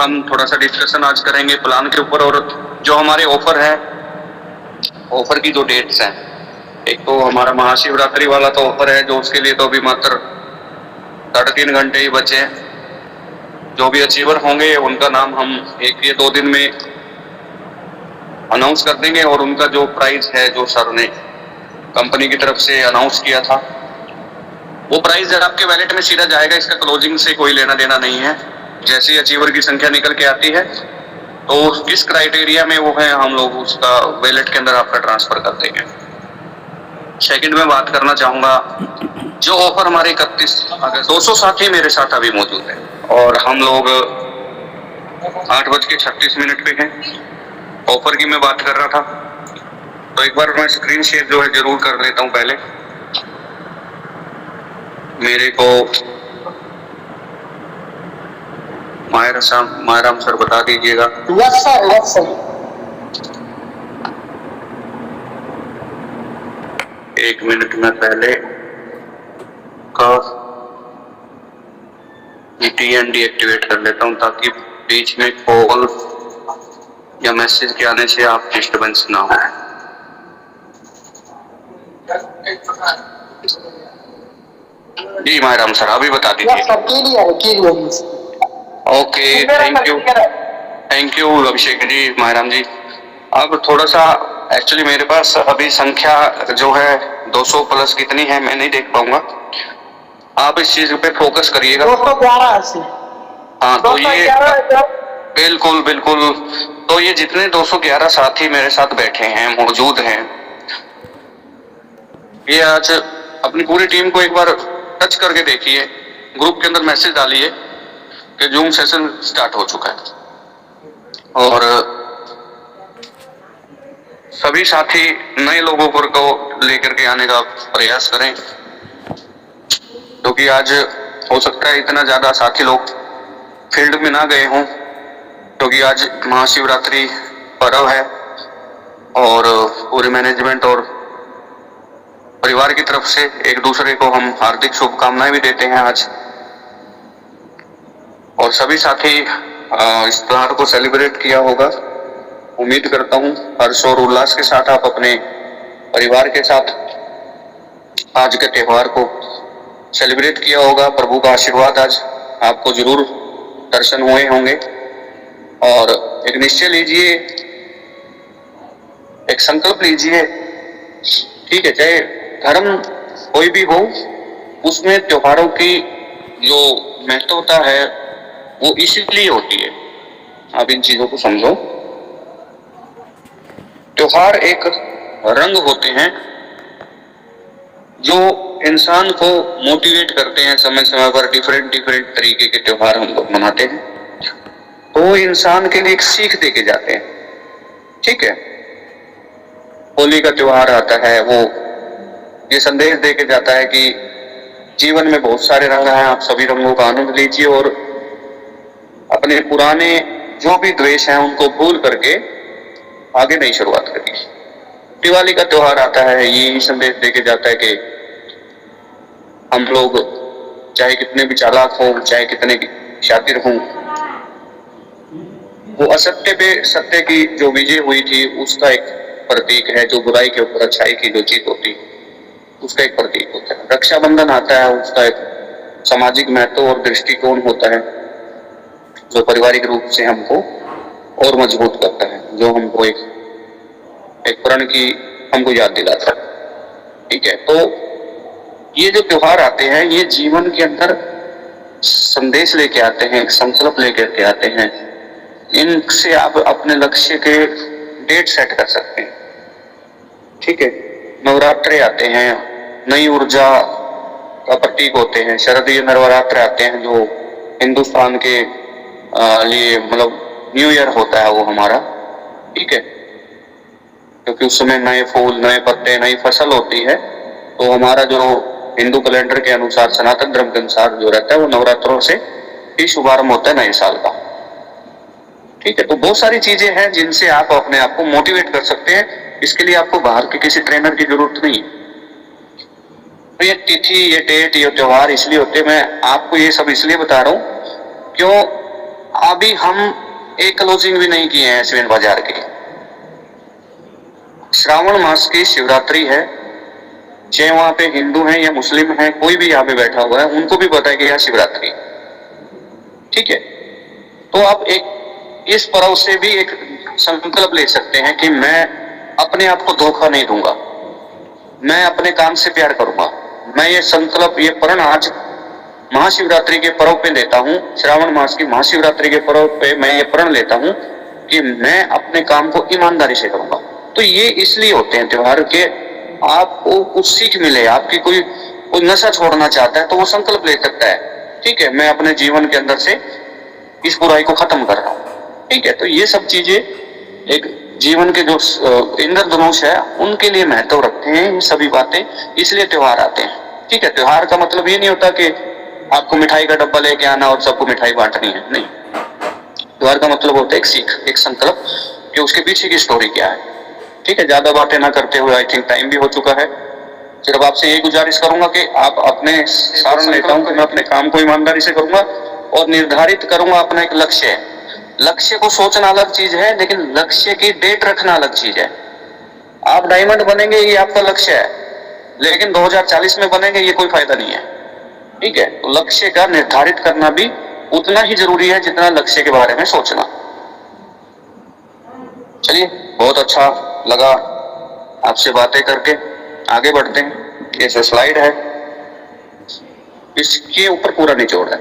हम थोड़ा सा डिस्कशन आज करेंगे प्लान के ऊपर, और जो हमारे ऑफर है, ऑफर की जो डेट्स हैं। एक तो हमारा महाशिवरात्रि वाला तो ऑफर है, जो उसके लिए तो अभी मात्र 3.5 घंटे ही बचे हैं। जो भी अचीवर होंगे उनका नाम हम 1 या 2 दिन में अनाउंस कर देंगे, और उनका जो प्राइस है जो सर ने कंपनी की तरफ से अनाउंस किया था, वो प्राइस आपके वैलेट में सीधा जाएगा। इसका क्लोजिंग से कोई लेना देना नहीं है। जैसे ही अचीवर की संख्या निकल के आती है तो किस क्राइटेरिया में वो है, हम लोग उसका वैलेट के अंदर आपका ट्रांसफर कर देंगे। सेकंड में बात करना चाहूंगा, जो ऑफर हमारे 31 अगस्त 200 साथी मेरे साथ अभी मौजूद है, और हम लोग 8:36 पे हैं। ऑफर की मैं बात कर रहा था, तो एक बार मैं स्क्रीन शेयर जो है जरूर कर लेता हूं। पहले मेरे को मायराम सर बता दीजिएगा। Yes sir, yes sir. 1 minute में पहले का टीएन डीएक्टिवेट कर लेता हूं, ताकि बीच में कॉल या मैसेज के आने से आप डिस्टर्बेंस ना हो। जी मायराम सर, अभी बता दीजिए। Okay, thank you Abhishek ji, Mayaram जी। अब थोड़ा सा एक्चुअली मेरे पास अभी संख्या जो है 200 प्लस कितनी है मैं नहीं देख पाऊंगा। आप इस चीज पे फोकस करिएगा। 211। हाँ, तो ये बिल्कुल बिल्कुल, तो ये जितने 211 साथी मेरे साथ बैठे हैं, मौजूद हैं, ये आज अपनी पूरी टीम को एक बार टच करके देखिए, ग्रुप के अंदर मैसेज डालिए कि जूम सेशन स्टार्ट हो चुका है, और सभी साथी नए लोगों को लेकर के आने का प्रयास करें, क्योंकि आज हो सकता है इतना ज्यादा साथी लोग फील्ड में ना गए हों, क्योंकि आज महाशिवरात्रि पर्व है, और पूरे मैनेजमेंट और परिवार की तरफ से एक दूसरे को हम हार्दिक शुभकामनाएं भी देते हैं आज। और सभी साथी इस त्योहार को सेलिब्रेट किया होगा, उम्मीद करता हूं हर्ष और उल्लास के साथ आप अपने परिवार के साथ आज के त्योहार को सेलिब्रेट किया होगा। प्रभु का आशीर्वाद आज आपको जरूर दर्शन हुए होंगे, और एक निश्चय लीजिए, एक संकल्प लीजिए, ठीक है, चाहे धर्म कोई भी हो, उसमें त्योहारों की जो महत्वता है वो इसलिए होती है। आप इन चीजों को समझो। त्योहार एक रंग होते हैं जो इंसान को मोटिवेट करते हैं। समय समय पर डिफरेंट तरीके के त्योहार हम लोग मनाते हैं, तो इंसान के लिए एक सीख देके जाते हैं। ठीक है, होली का त्योहार आता है, वो ये संदेश देके जाता है कि जीवन में बहुत सारे रंग हैं, आप सभी रंगों का आनंद लीजिए, और अपने पुराने जो भी द्वेष हैं उनको भूल करके आगे नई शुरुआत करिए। दिवाली का त्योहार आता है, ये संदेश देके जाता है कि हम लोग चाहे कितने भी चालाक हों, चाहे कितने शातिर हों, वो असत्य पे सत्य की जो विजय हुई थी उसका एक प्रतीक है। जो बुराई के ऊपर अच्छाई की जो जीत होती है उसका एक प्रतीक होता है। रक्षाबंधन आता है, उसका एक सामाजिक महत्व और दृष्टिकोण होता है, जो पारिवारिक रूप से हमको और मजबूत करता है, जो हमको एक प्रण की हमको याद दिलाता है। ठीक है, तो ये जो त्योहार आते हैं ये जीवन के अंदर संदेश लेके आते हैं, एक संकल्प लेकर के आते हैं। इनसे आप अपने लक्ष्य के डेट सेट कर सकते हैं। ठीक है, नवरात्रे आते हैं, नई ऊर्जा का प्रतीक होते हैं। शरदीय नवरात्र आते हैं, जो हिंदुस्तान के लिए मतलब न्यू ईयर होता है वो हमारा। ठीक है, क्योंकि उस समय नए फूल, नए पत्ते, नई फसल होती है, तो हमारा जो हिंदू कैलेंडर के अनुसार, सनातन धर्म के अनुसार जो रहता है वो नवरात्रों से ही शुभारंभ होता है नए साल का। ठीक है, तो बहुत सारी चीजें हैं जिनसे आप अपने आप को मोटिवेट कर सकते हैं। इसके लिए आपको बाहर के किसी ट्रेनर की जरूरत नहीं है। तो ये तिथि, ये डेट, ये त्योहार इसलिए होते हैं, मैं आपको ये सब इसलिए बता रहा हूं क्यों अभी हम एक क्लोजिंग भी नहीं किए हैं SVN बाजार के। श्रावण मास की शिवरात्रि है, चाहे वहां पे हिंदू हैं या मुस्लिम हैं, कोई भी यहाँ पे बैठा हुआ है, उनको भी पता है कि यह शिवरात्रि, ठीक है। तो आप एक इस पर्व से भी एक संकल्प ले सकते हैं कि मैं अपने आप को धोखा नहीं दूंगा, मैं अपने काम से प्यार करूंगा। मैं ये संकल्प, ये प्रण आज महाशिवरात्रि के पर्व पे लेता हूँ, श्रावण मास की महाशिवरात्रि के पर्व पे मैं ये प्रण लेता हूँ कि मैं अपने काम को ईमानदारी से करूंगा। तो ये इसलिए होते हैं त्योहार के, आपको कुछ सीख मिले। आपकी कोई नशा छोड़ना चाहता है तो वो संकल्प ले सकता है, ठीक है, मैं अपने जीवन के अंदर से इस बुराई को खत्म कर रहा हूँ, ठीक है। तो ये सब चीजें एक जीवन के जो इंद्रधनुष है उनके लिए महत्व रखते हैं ये सभी बातें, इसलिए त्योहार आते हैं, ठीक है। त्योहार का मतलब ये नहीं होता कि आपको मिठाई का डब्बा लेके आना और सबको मिठाई बांटनी है, नहीं। त्योहार का मतलब होता है एक सीख, एक संकल्प कि उसके पीछे की स्टोरी क्या है, ठीक है। ज्यादा बातें ना करते हुए, आई थिंक टाइम भी हो चुका है। सिर्फ आपसे यही गुजारिश करूंगा कि आप अपने सारण लेता हूं कि मैं अपने काम को ईमानदारी से करूंगा और निर्धारित करूंगा अपना एक लक्ष्य है। लक्ष्य को सोचना अलग चीज है, लेकिन लक्ष्य की डेट रखना अलग चीज है। आप डायमंड बनेंगे ये आपका लक्ष्य है, लेकिन 2040 में बनेंगे ये कोई फायदा नहीं है, ठीक है। तो लक्ष्य का निर्धारित करना भी उतना ही जरूरी है जितना लक्ष्य के बारे में सोचना। चलिए, बहुत अच्छा लगा आपसे बातें करके। आगे बढ़ते हैं। ये जो स्लाइड है इसके ऊपर पूरा निचोड़ है,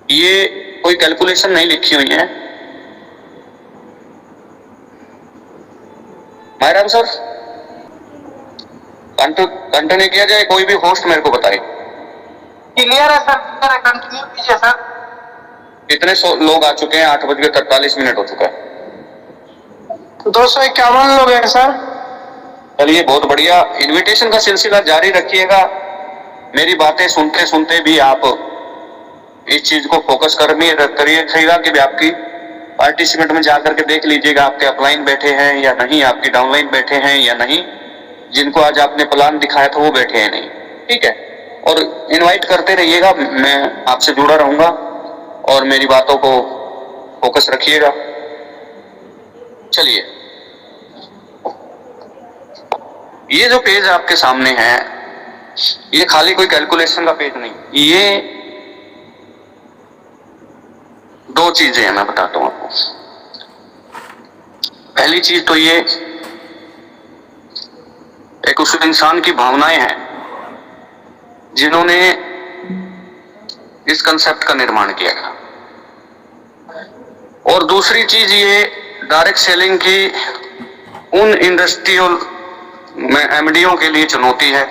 ये कोई कैलकुलेशन नहीं लिखी हुई है। मायराम सर, कंटिन्यू किया जाए, कोई भी होस्ट मेरे को बताए। क्लियर है सर, कंटिन्यू कीजिए सर। कितने लोग आ चुके हैं? 8:43 हो चुका है। 251 लोग हैं सर। चलिए, बहुत बढ़िया। इनविटेशन का सिलसिला जारी रखिएगा। मेरी बातें सुनते सुनते भी आप इस चीज को फोकस करिएगा कि आपकी पार्टिसिपेंट में जाकर के देख लीजिएगा आपके अपलाइन बैठे हैं या नहीं, आपके डाउनलाइन बैठे हैं या नहीं, जिनको आज आपने प्लान दिखाया था वो बैठे हैं नहीं, ठीक है। और इनवाइट करते रहिएगा, मैं आपसे जुड़ा रहूंगा और मेरी बातों को फोकस रखिएगा। चलिए, ये जो पेज आपके सामने है ये खाली कोई कैलकुलेशन का पेज नहीं, ये दो चीजें हैं, मैं बताता हूं आपको। पहली चीज तो ये एक उस इंसान की भावनाएं हैं जिन्होंने इस कंसेप्ट का निर्माण किया था, और दूसरी चीज ये डायरेक्ट सेलिंग की उन इंडस्ट्रियल में एमडीओ के लिए चुनौती है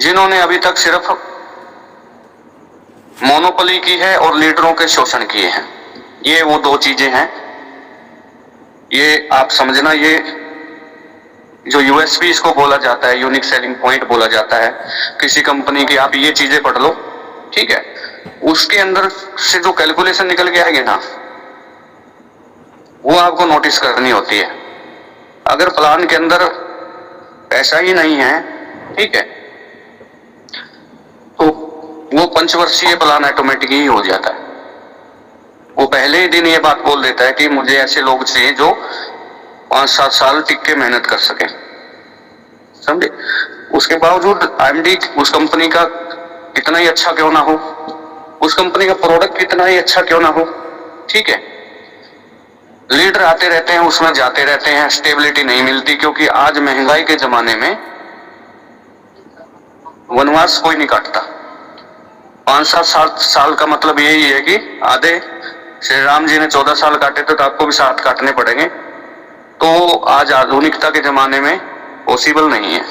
जिन्होंने अभी तक सिर्फ मोनोपोली की है और लीडरों के शोषण किए हैं। ये वो दो चीजें हैं, ये आप समझना। ये जो यूएसपी इसको बोला जाता है, यूनिक सेलिंग पॉइंट बोला जाता है किसी कंपनी की। आप ये चीजें पढ़ लो, ठीक है। उसके अंदर से जो कैलकुलेशन निकल के आएगी ना, वो आपको नोटिस करनी होती है। अगर प्लान के अंदर ऐसा ही नहीं है, ठीक है, तो वो पंचवर्षीय प्लान ऑटोमेटिक ही हो जाता है। वो पहले ही दिन ये बात बोल देता है कि मुझे ऐसे लोग चाहिए जो 5-7 साल टिक के मेहनत कर सके, समझे। उसके बावजूद एमडी उस कंपनी का कितना ही अच्छा क्यों ना हो, उस कंपनी का प्रोडक्ट कितना ही अच्छा क्यों ना हो, ठीक है, लीडर आते रहते हैं, उसमें जाते रहते हैं, स्टेबिलिटी नहीं मिलती। क्योंकि आज महंगाई के जमाने में वनवास कोई नहीं काटता। 5-7 साल का मतलब यही है कि आधे श्री राम जी ने 14 साल काटे थे, तो आपको भी 7 काटने पड़ेंगे। तो आज आधुनिकता के जमाने में पॉसिबल नहीं है,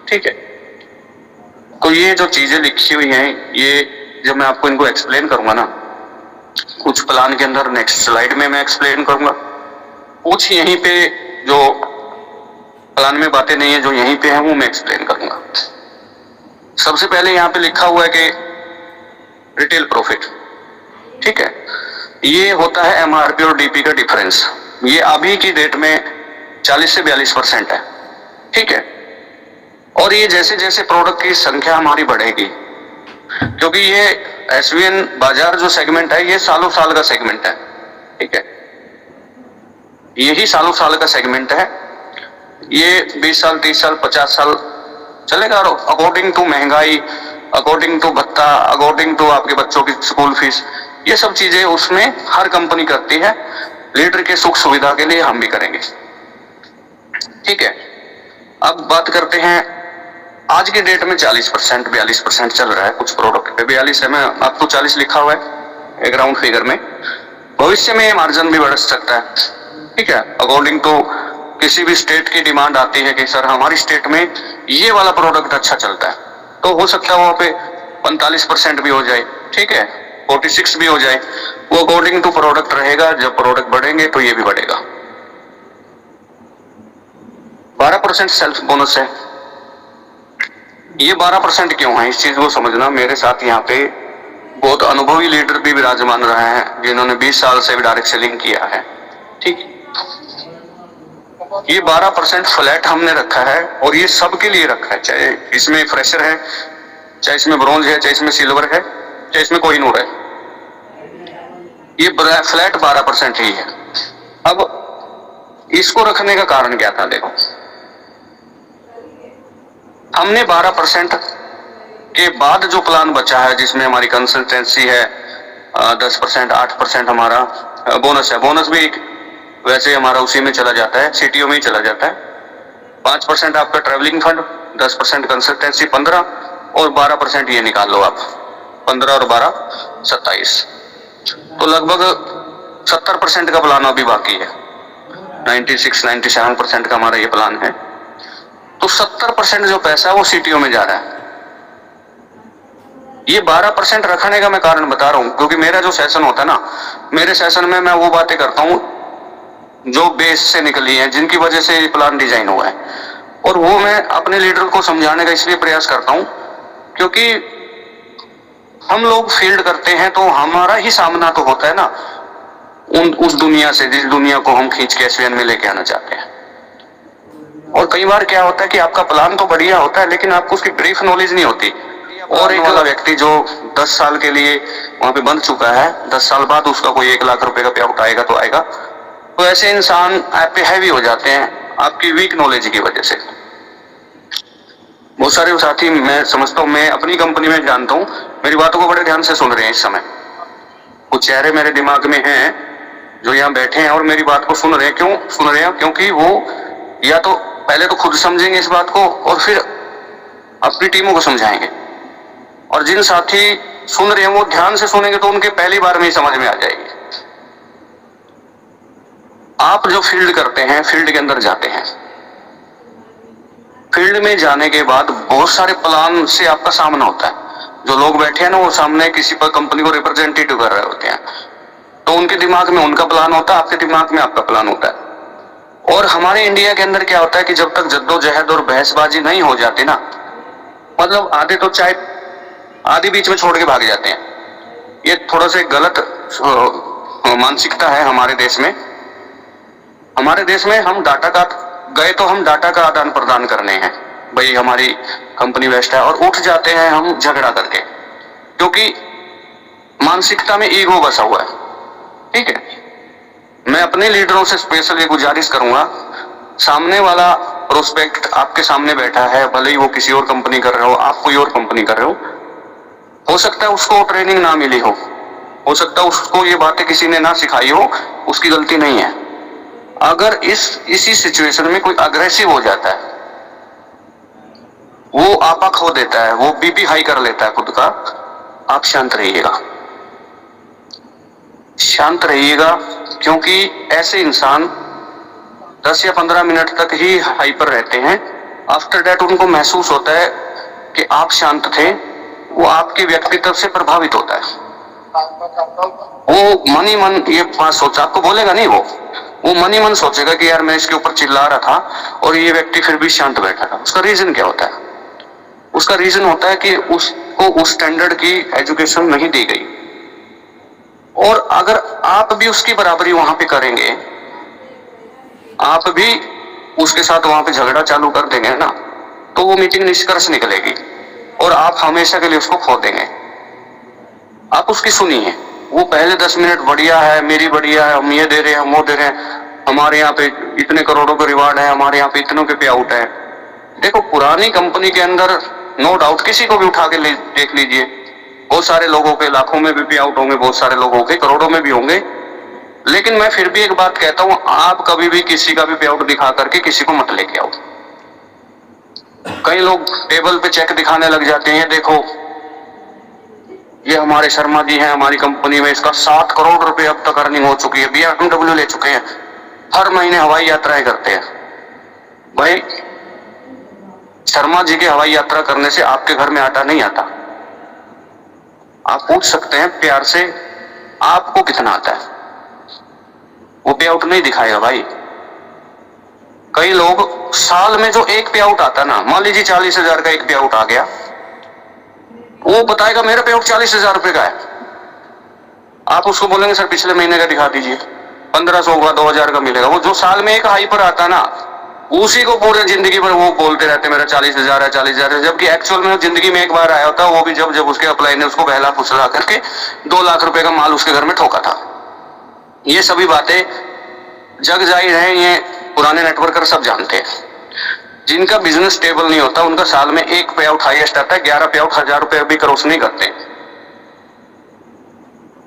ठीक है। तो ये जो चीजें लिखी हुई हैं, ये जब मैं आपको इनको एक्सप्लेन करूंगा ना, कुछ प्लान के अंदर नेक्स्ट स्लाइड में मैं एक्सप्लेन करूंगा, कुछ यहीं पे जो प्लान में बातें नहीं है जो यहीं पे है वो मैं एक्सप्लेन करूंगा। सबसे पहले यहाँ पे लिखा हुआ है कि रिटेल प्रॉफिट, ठीक है, ये होता है एमआरपी और डीपी का डिफरेंस। ये अभी की डेट में 40 से 42% है, ठीक है। और ये जैसे जैसे प्रोडक्ट की संख्या हमारी बढ़ेगी, क्योंकि ये एसवीएन बाजार जो सेगमेंट है ये सालों साल का सेगमेंट है, ठीक है, यही सालों साल का सेगमेंट है। ये 20 साल 30 साल 50 साल चलेगा, और अकॉर्डिंग टू महंगाई, अकॉर्डिंग टू भत्ता, अकॉर्डिंग टू आपके बच्चों की स्कूल फीस, ये सब चीजें उसमें हर कंपनी करती है। लीडर के सुख सुविधा के लिए हम भी करेंगे, ठीक है। अब बात करते हैं, आज के डेट में 40% 42% चल रहा है कुछ प्रोडक्ट पे, 42 है, मैं अब तो 40 लिखा हुआ है एक राउंड फिगर में। भविष्य में ये मार्जिन भी बढ़ सकता है, ठीक है। अकॉर्डिंग टू किसी भी स्टेट की डिमांड आती है कि सर हमारी स्टेट में ये वाला प्रोडक्ट अच्छा चलता है, तो हो सकता है वहां पे 45% भी हो जाए, ठीक है, 46 भी हो जाए, वो अकॉर्डिंग टू प्रोडक्ट रहेगा। जब प्रोडक्ट बढ़ेंगे तो ये भी बढ़ेगा। 12% सेल्फ बोनस है। ये 12% क्यों है, इस चीज को समझना। मेरे साथ यहाँ पे बहुत अनुभवी लीडर भी विराजमान रहे हैं जिन्होंने 20 साल से भी डायरेक्ट सेलिंग किया है, ठीक। ये 12% फ्लैट हमने रखा है, और ये सबके लिए रखा है, चाहे इसमें फ्रेशर है, चाहे इसमें ब्रॉन्ज है, चाहे इसमें सिल्वर है, चाहे इसमें कोहिनूर है, ये फ्लैट 12% ही है। अब इसको रखने का कारण क्या था, देखो हमने 12% के बाद जो प्लान बचा है जिसमें हमारी कंसल्टेंसी है 10%, 8% हमारा बोनस है। बोनस भी वैसे हमारा उसी में चला जाता है, सीटीओ में ही चला जाता है। 5% आपका ट्रैवलिंग फंड, 10% कंसल्टेंसी, 15 और 12% ये निकाल लो आप, 15 और 12 27, तो लगभग 70% का प्लान अभी बाकी है। 96-97% का हमारा ये प्लान है। तो 70% जो पैसा है वो सीटीओ में जा रहा है। ये 12% रखने का मैं कारण बता रहा हूं क्योंकि मेरा जो सेशन होता है ना, मेरे सेशन में मैं वो बातें करता हूं जो बेस से निकली हैं, जिनकी वजह से ये प्लान डिजाइन हुआ है, और वो मैं अपने लीडर को समझाने का इसलिए प्रयास करता हूं क्योंकि हम लोग फील्ड करते हैं तो हमारा ही सामना तो होता है ना उस दुनिया से जिस दुनिया को हम खींच के एसवीएन में लेके आना चाहते हैं। और कई बार क्या होता है कि आपका प्लान तो बढ़िया होता है लेकिन आपको उसकी ब्रीफ नॉलेज नहीं होती, और एक वाला व्यक्ति जो 10 साल के लिए वहां पे बंध चुका है, 10 साल बाद उसका कोई 1 लाख रुपए का पे आउट आएगा तो आएगा, तो ऐसे इंसान आप पे हैवी हो जाते हैं आपकी वीक नॉलेज की वजह से। बहुत सारे साथी मैं समझता हूँ, मैं अपनी कंपनी में जानता हूँ, मेरी बातों को बड़े ध्यान से सुन रहे हैं इस समय। कुछ चेहरे मेरे दिमाग में हैं जो यहाँ बैठे हैं और मेरी बात को सुन रहे हैं। क्यों सुन रहे हैं? क्योंकि वो या तो पहले तो खुद समझेंगे इस बात को और फिर अपनी टीमों को समझाएंगे, और जिन साथी सुन रहे हैं वो ध्यान से सुनेंगे तो उनके पहली बार में ही समझ में आ जाएगी। आप जो फील्ड करते हैं, फील्ड के अंदर जाते हैं, फील्ड में जाने के बाद बहुत सारे प्लान से आपका सामना होता है। जो लोग बैठे हैं ना वो सामने किसी पर कंपनी को रिप्रेजेंटेटिव कर रहे होते हैं, तो उनके दिमाग में उनका प्लान होता है, आपके दिमाग में आपका प्लान होता है। और हमारे इंडिया के अंदर क्या होता है कि जब तक जद्दोजहद और बहसबाजी नहीं हो जाती ना, मतलब आधे तो चाहे आधे बीच में छोड़ के भाग जाते हैं। ये थोड़ा सा गलत मानसिकता है हमारे देश में। हमारे देश में हम डाटा का गए तो हम डाटा का आदान प्रदान करने हैं, भाई हमारी कंपनी बेस्ट है, और उठ जाते हैं हम झगड़ा करके, क्योंकि मानसिकता में ईगो बसा हुआ है। ठीक है, मैं अपने लीडरों से स्पेशल ये गुजारिश करूंगा, सामने वाला प्रोस्पेक्ट आपके सामने बैठा है, भले ही वो किसी और कंपनी कर रहे हो, आप कोई और कंपनी कर रहे हो सकता है उसको ट्रेनिंग ना मिली हो सकता है उसको ये बातें किसी ने ना सिखाई हो, उसकी गलती नहीं है। अगर इसी सिचुएशन में कोई अग्रेसिव हो जाता है, वो आपा खो देता है, वो बीपी हाई कर लेता है खुद का, आप शांत रहिएगा, शांत रहिएगा, क्योंकि ऐसे इंसान 10 या 15 मिनट तक ही हाइपर रहते हैं। आफ्टर दैट उनको महसूस होता है कि आप शांत थे, वो आपके व्यक्तित्व से प्रभावित होता है। वो मन ही मन ये बात सोचा, आपको बोलेगा नहीं, वो मन ही मन सोचेगा कि यार मैं इसके ऊपर चिल्ला रहा था और ये व्यक्ति फिर भी शांत बैठा था। उसका रीजन क्या होता है? उसका रीजन होता है कि उसको उस स्टैंडर्ड की एजुकेशन नहीं दी गई। और अगर आप भी उसकी बराबरी वहां पे करेंगे, आप भी उसके साथ वहां पे झगड़ा चालू कर देंगे ना, तो वो मीटिंग निष्कर्ष निकलेगी और आप हमेशा के लिए उसको खो देंगे। आप उसकी सुनिए। वो पहले 10 मिनट बढ़िया है, मेरी बढ़िया है, हम ये दे रहे हैं, हम वो दे रहे हैं, हमारे यहाँ पे इतने करोड़ों का रिवार्ड है, हमारे यहाँ पे इतनों के पे आउट है। देखो पुरानी कंपनी के अंदर नो डाउट किसी को भी उठा के देख लीजिए, बहुत सारे लोगों के लाखों में भी पे आउट होंगे, बहुत सारे लोगों के करोड़ों में भी होंगे। लेकिन मैं फिर भी एक बात कहता हूं, आप कभी भी किसी का भी पे आउट दिखा करके किसी को मत लेके आओ। कई लोग टेबल पे चेक दिखाने लग जाते हैं, देखो ये हमारे शर्मा जी हैं, हमारी कंपनी में इसका 7 करोड़ रुपए अब तक अर्निंग हो चुकी है, BMW ले चुके हैं, हर महीने हवाई यात्राएं करते हैं। भाई शर्मा जी के हवाई यात्रा करने से आपके घर में आटा नहीं आता। आप पूछ सकते हैं प्यार से, आपको कितना आता है? वो पे आउट नहीं दिखाएगा भाई। कई लोग साल में जो एक पे आउट आता ना, मान लीजिए 40,000 का एक पे आउट आ गया, वो बताएगा मेरा पे आउट 40,000 रुपए का है। आप उसको बोलेंगे सर पिछले महीने का दिखा दीजिए, 1500 का, 2000 का मिलेगा। वो जो साल में एक हाई पर आता ना, उसी को पूरे जिंदगी भर वो बोलते रहते मेरा 40,000 है, 40,000 है, जबकि एक्चुअल में जिंदगी में एक बार आया होता, वो भी जब उसके अप्लाई ने उसको बहला फुसला करके 2 लाख रुपए का माल उसके घर में ठोका था। ये सभी बातें जग जाहिर है, ये पुराने नेटवर्कर सब जानते हैं। जिनका बिजनेस स्टेबल नहीं होता उनका साल में एक पे आउट हाईएस्ट आता है, 11 पे आउट 1000 रुपए भी क्रॉस नहीं करते।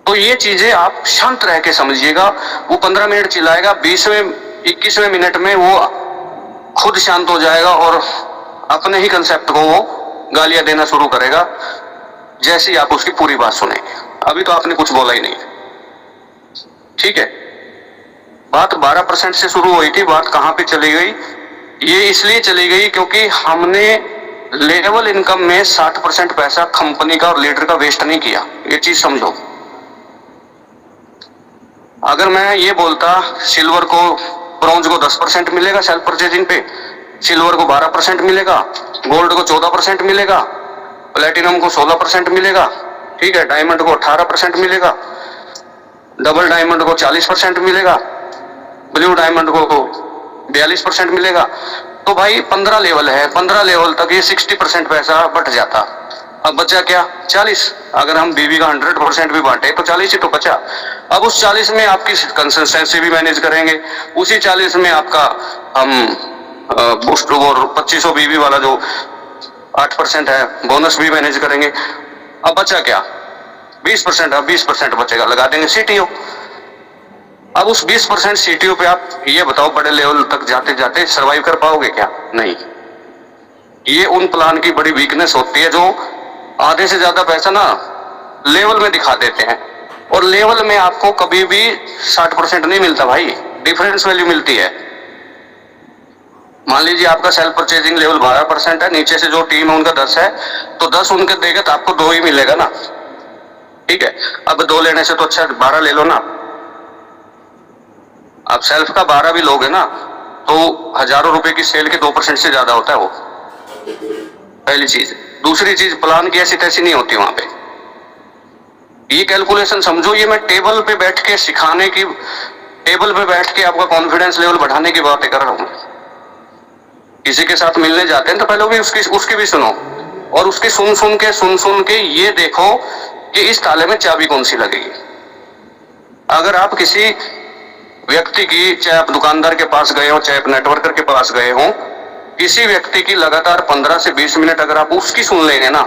तो ये चीजें आप शांत रह के समझिएगा। वो 15 मिनट चिल्लाएगा, 21वें मिनट में वो खुद शांत हो जाएगा और अपने ही कंसेप्ट को वो गालियां देना शुरू करेगा, जैसे ही आप उसकी पूरी बात सुनेंगे। अभी तो आपने कुछ बोला ही नहीं, ठीक है। बात 12% से शुरू हुई थी, बात कहां पे चली गई? ये इसलिए चली गई क्योंकि हमने लेवल इनकम में 60% पैसा कंपनी का और लीडर का वेस्ट नहीं किया। ये चीज समझो। अगर मैं ये बोलता सिल्वर को, ब्रॉन्ज को 10% मिलेगा सेल्फ परचेजिंग पे, सिल्वर को 12% मिलेगा, गोल्ड को 14% मिलेगा, प्लेटिनम को 16% मिलेगा, ठीक है, डायमंड को 18% मिलेगा, डबल डायमंड को 40% मिलेगा, ब्लू डायमंड को 42% मिलेगा, तो भाई 15 लेवल है, 15 लेवल तक ये 60% पैसा बट जाता। अब बचा क्या? 40। अगर हम बीबी का 100% भी बांटे तो 40 ही तो बचा। अब उस 40 में आपकी कंसिस्टेंसी भी मैनेज करेंगे, उसी 40 में आपका हम बूस्ट और 2500 बीबी वाला जो 8% है बोनस भी मैनेज करेंगे। अब बचा क्या? 20%। अब 20% बचेगा, लगा देंगे सीटीओ। अब उस 20% सीटीओ पे आप ये बताओ, बड़े लेवल तक जाते जाते सरवाइव कर पाओगे क्या? नहीं। ये उन प्लान की बड़ी वीकनेस होती है जो आधे से ज्यादा पैसा ना लेवल में दिखा देते हैं, और लेवल में आपको कभी भी 60% नहीं मिलता भाई, डिफरेंस वैल्यू मिलती है। मान लीजिए आपका सेल्फ परचेजिंग लेवल 12% है, नीचे से जो टीम है उनका 10 है, तो 10 उनके देगा तो आपको 2 ही मिलेगा ना, ठीक है। अब 2 लेने से तो अच्छा 12 ले लो ना। आप सेल्फ का 12 भी लोगे ना तो हजारों रुपए की सेल के 2% से ज्यादा होता है वो, पहली चीज। दूसरी चीज, प्लान की ऐसी तैसी नहीं होती वहां पे। ये कैलकुलेशन समझो, ये मैं टेबल पे बैठ के सिखाने की, टेबल पे बैठ के आपका कॉन्फिडेंस लेवल बढ़ाने की बातें कर रहा हूं। किसी के साथ मिलने जाते हैं तो पहले भी उसकी भी सुनो, और उसकी सुन के ये देखो कि इस ताले में चाबी कौन सी लगेगी। अगर आप किसी व्यक्ति की, चाहे आप दुकानदार के पास गए हो, चाहे आप नेटवर्कर के पास गए हो, किसी व्यक्ति की लगातार 15 से 20 मिनट अगर आप उसकी सुन लेंगे ना,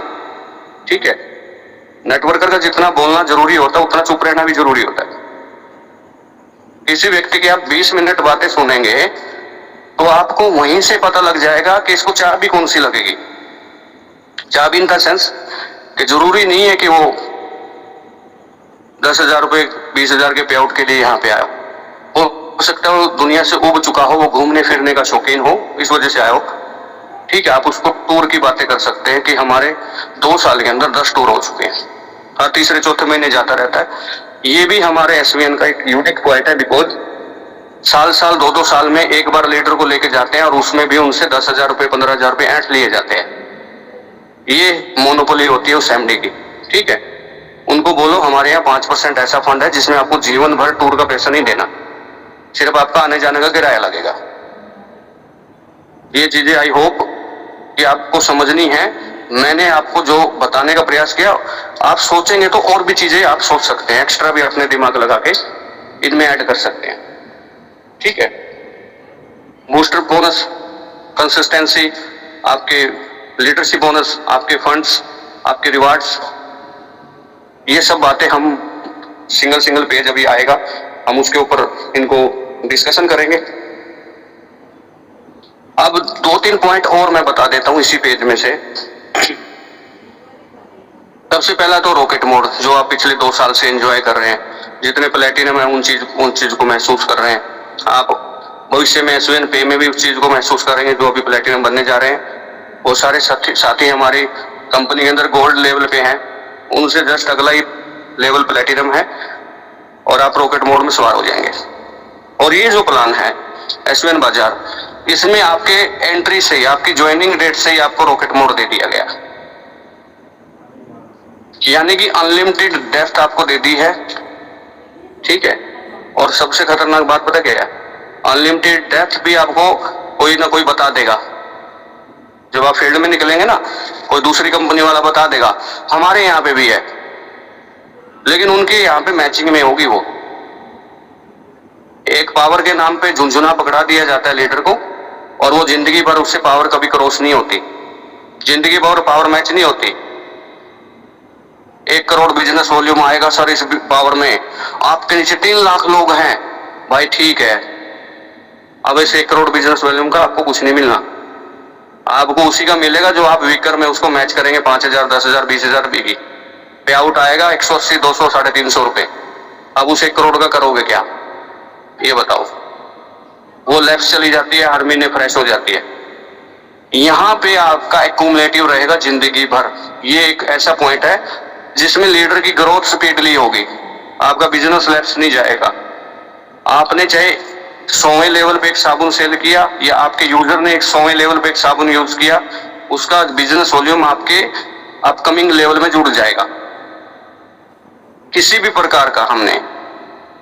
ठीक है, नेटवर्कर का जितना बोलना जरूरी होता है उतना चुप रहना भी जरूरी होता है। किसी व्यक्ति की आप 20 मिनट बातें सुनेंगे तो आपको वहीं से पता लग जाएगा कि इसको चाबी कौन सी लगेगी। चाबी इन द सेंस कि जरूरी नहीं है कि वो 10,000 रुपए 20,000 के पे आउट के लिए यहाँ पे आया हो सकता है वो दुनिया से उब चुका हो, वो घूमने फिरने का शौकीन हो, इस वजह से आया हो, ठीक है। आप उसको टूर की बातें कर सकते हैं कि हमारे 2 साल के अंदर 10 टूर हो चुके हैं, हर तीसरे चौथे महीने जाता रहता है। ये भी हमारे एसवीएन का एक यूनिक पॉइंट है, बिकॉज साल 2-2 साल में एक बार लीडर को लेके जाते हैं और उसमें भी उनसे 10,000 रुपए 15,000 रुपए ऐंठ लिए जाते हैं। ये मोनोपोली होती है उस एमडी की, ठीक है। उनको बोलो हमारे यहाँ 5% ऐसा फंड है जिसमें आपको जीवन भर टूर का पैसा नहीं देना, सिर्फ आपका आने जाने का किराया लगेगा। ये चीजें आई होप कि आपको समझनी है, मैंने आपको जो बताने का प्रयास किया, आप सोचेंगे तो और भी चीजें आप सोच सकते हैं, एक्स्ट्रा भी अपने दिमाग लगा के इनमें ऐड कर सकते हैं, ठीक है। बूस्टर बोनस, कंसिस्टेंसी, आपके लीडरशिप बोनस, आपके फंड्स, आपके रिवार्ड्स, ये सब बातें हम सिंगल पेज अभी आएगा, हम उसके ऊपर इनको डिस्कशन करेंगे। अब 2-3 पॉइंट और मैं बता देता हूं इसी पेज में से। सबसे पहला तो रॉकेट मोड, जो आप पिछले 2 साल से एंजॉय कर रहे हैं, जितने प्लेटिनम है उन चीज को महसूस कर रहे हैं। आप भविष्य में एसवीएन पे में भी उस चीज को महसूस करेंगे जो अभी प्लेटिनम बनने जा रहे हैं। वो सारे साथी हमारी कंपनी के अंदर गोल्ड लेवल पे हैं, उनसे जस्ट अगला ही लेवल प्लेटिनम है और आप रॉकेट मोड में सवार हो जाएंगे। और ये जो प्लान है एसवीएन बाजार, इसमें आपके एंट्री से ही, आपकी ज्वाइनिंग डेट से ही आपको रॉकेट मोड दे दिया गया, यानी कि अनलिमिटेड डेप्थ आपको दे दी है, ठीक है। और सबसे खतरनाक बात पता क्या है, अनलिमिटेड डेप्थ भी आपको कोई ना कोई बता देगा। जब आप फील्ड में निकलेंगे ना, कोई दूसरी कंपनी वाला बता देगा हमारे यहाँ पे भी है, लेकिन उनके यहाँ पे मैचिंग में होगी। वो एक पावर के नाम पे झुंझुना पकड़ा दिया जाता है लीडर को, और वो जिंदगी भर उससे पावर कभी क्रॉस नहीं होती, जिंदगी भर पावर मैच नहीं होती। 1 करोड़ बिजनेस वॉल्यूम आएगा सर इस पावर में, आपके नीचे 3 लाख लोग हैं, भाई ठीक है। अब इस 1 करोड़ बिजनेस वॉल्यूम का आपको कुछ नहीं मिलना, आपको उसी का मिलेगा जो आप वीकर में उसको मैच करेंगे। 5,000, 10,000, 20,000 भी पे आउट आएगा 180, 200, 350 रुपए। अब उस 1 करोड़ का करोगे क्या, ये बताओ। वो लेफ्ट चली जाती है, हर महीने फ्रेश हो जाती है। यहां पे आपका एक्यूमुलेटिव रहेगा जिंदगी भर। ये एक ऐसा पॉइंट है जिसमें लीडर की ग्रोथ स्पीडली होगी, आपका बिजनेस लेफ्ट नहीं जाएगा। आपने चाहे 100वें लेवल पे एक साबुन सेल किया, या आपके यूजर ने एक 100वें लेवल पे एक साबुन यूज किया, उसका बिजनेस वॉल्यूम आपके अपकमिंग लेवल में जुड़ जाएगा। किसी भी प्रकार का हमने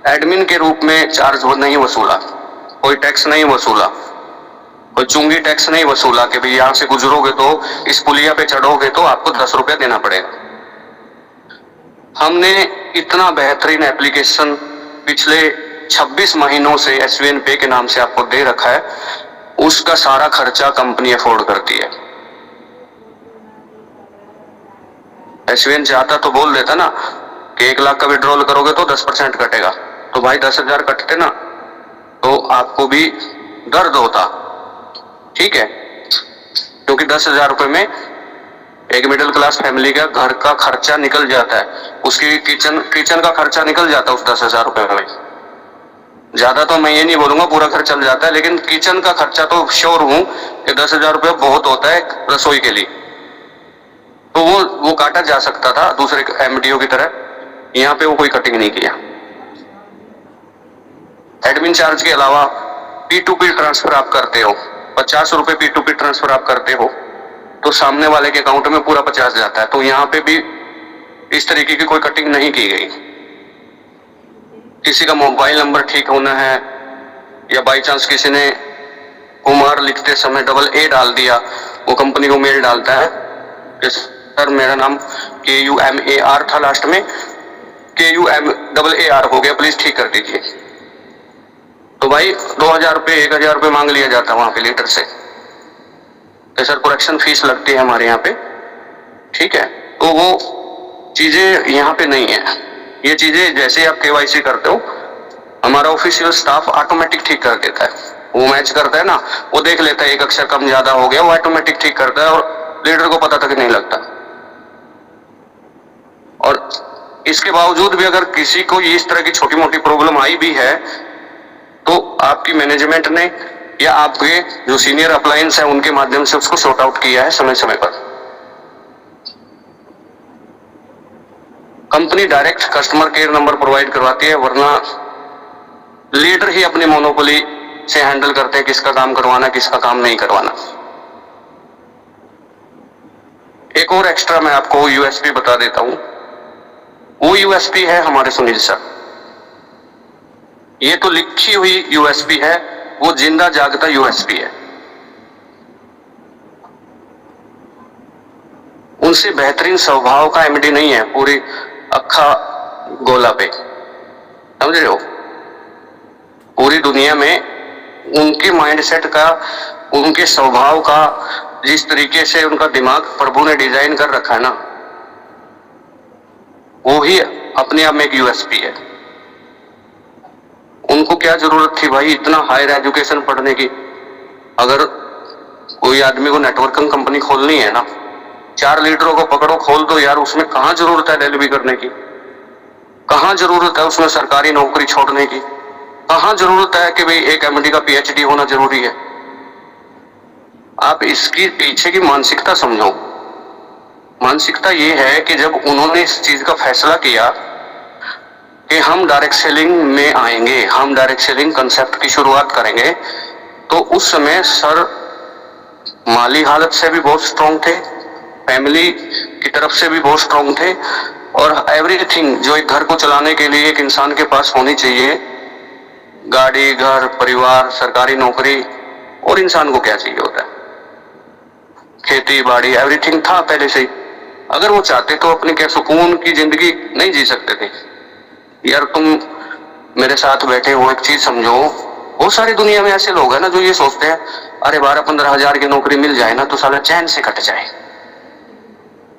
एडमिन के रूप में चार्ज नहीं वसूला, कोई टैक्स नहीं वसूला, कोई चुंगी टैक्स नहीं वसूला कि भाई यहां से गुजरोगे तो, इस पुलिया पे चढ़ोगे तो आपको 10 रुपया देना पड़ेगा। हमने इतना बेहतरीन एप्लीकेशन पिछले 26 महीनों से एसवीएन पे के नाम से आपको दे रखा है, उसका सारा खर्चा कंपनी अफोर्ड करती है। एसवीएन चाहता तो बोल देता ना कि 1 लाख का विड्रॉल करोगे तो 10% कटेगा, तो भाई 10,000 कटते ना तो आपको भी दर्द होता, ठीक है। क्योंकि 10,000 रुपए में एक मिडिल क्लास फैमिली का घर का खर्चा निकल जाता है, उसकी किचन का खर्चा निकल जाता है उस 10,000 रुपए में। ज्यादा तो मैं ये नहीं बोलूंगा पूरा खर्च चल जाता है, लेकिन किचन का खर्चा तो श्योर हूं कि 10,000 रुपये बहुत होता है रसोई के लिए। तो वो काटा जा सकता था दूसरे एमडीओ की तरह, यहाँ पे वो कोई कटिंग नहीं किया। एडमिन चार्ज के अलावा P2P ट्रांसफर आप करते हो, 50 रुपए P2P ट्रांसफर आप करते हो तो सामने वाले के अकाउंट में पूरा 50 जाता है। तो यहाँ पे भी इस तरीके की कोई कटिंग नहीं की गई। किसी का मोबाइल नंबर ठीक होना है, या बाई चांस किसी ने कुमार लिखते समय AA डाल दिया, वो कंपनी को मेल डालता है कि सर मेरा नाम KUMAR था, लास्ट में KUMAAR हो गया, प्लीज ठीक कर दीजिए। तो भाई 2,000 रुपये 1,000 रुपये मांग लिया जाता है वहां पे लीडर से, तो सर प्रोडक्शन फीस लगती है हमारे यहाँ पे, ठीक है। तो वो चीजें यहाँ पे नहीं है। ये चीजें जैसे आप KYC करते हो, हमारा ऑफिशियल स्टाफ ऑटोमेटिक ठीक कर देता है। वो मैच करता है ना, वो देख लेता है 1 अक्षर कम ज्यादा हो गया, वो ऑटोमेटिक ठीक करता है और लीडर को पता तक नहीं लगता। और इसके बावजूद भी अगर किसी को इस तरह की छोटी मोटी प्रॉब्लम आई भी है तो आपकी मैनेजमेंट ने या आपके जो सीनियर अप्लायंस है उनके माध्यम से उसको सॉर्ट आउट किया है समय समय पर। Company direct customer care number provide करवाती है, वरना लीडर ही अपनी मोनोपोली से हैंडल करते हैं किसका काम करवाना किसका काम नहीं करवाना। एक और एक्स्ट्रा मैं आपको यूएसपी बता देता हूं, वो यूएसपी है हमारे सुनील सर। ये तो लिखी हुई यूएसपी है, वो जिंदा जागता यूएसपी है। उनसे बेहतरीन स्वभाव का एमडी नहीं है पूरी अक्खा गोला पे, समझ रहे हो। पूरी दुनिया में उनके माइंडसेट का, उनके स्वभाव का, जिस तरीके से उनका दिमाग प्रभु ने डिजाइन कर रखा है ना, वो ही अपने आप में एक यूएसपी है। उनको क्या जरूरत थी भाई इतना हायर एजुकेशन पढ़ने की। अगर कोई आदमी को नेटवर्किंग कंपनी खोलनी है ना, 4 लीडरों को पकड़ो खोल दो यार, उसमें कहां जरूरत है एलएलबी करने की, कहां जरूरत है उसमें सरकारी नौकरी छोड़ने की, कहां जरूरत है कि भाई एक एमडी का पीएचडी होना जरूरी है। आप इसकी पीछे की मानसिकता समझो। मानसिकता ये है कि जब उन्होंने इस चीज का फैसला किया कि हम डायरेक्ट सेलिंग में आएंगे, हम डायरेक्ट सेलिंग कंसेप्ट की शुरुआत करेंगे, तो उस समय सर माली हालत से भी बहुत स्ट्रांग थे, फैमिली की तरफ से भी बहुत स्ट्रांग थे, और एवरीथिंग जो एक घर को चलाने के लिए एक इंसान के पास होनी चाहिए, गाड़ी, घर, परिवार, सरकारी नौकरी, और इंसान को क्या चाहिए होता है, खेती बाड़ी, एवरीथिंग था पहले से ही। अगर वो चाहते तो अपने क्या सुकून की जिंदगी नहीं जी सकते थे यार। तुम मेरे साथ बैठे हो, एक चीज समझो, बहुत सारी दुनिया में ऐसे लोग हैं ना जो ये सोचते हैं अरे 12-15 हजार की नौकरी मिल जाए ना तो साला चैन से कट जाए।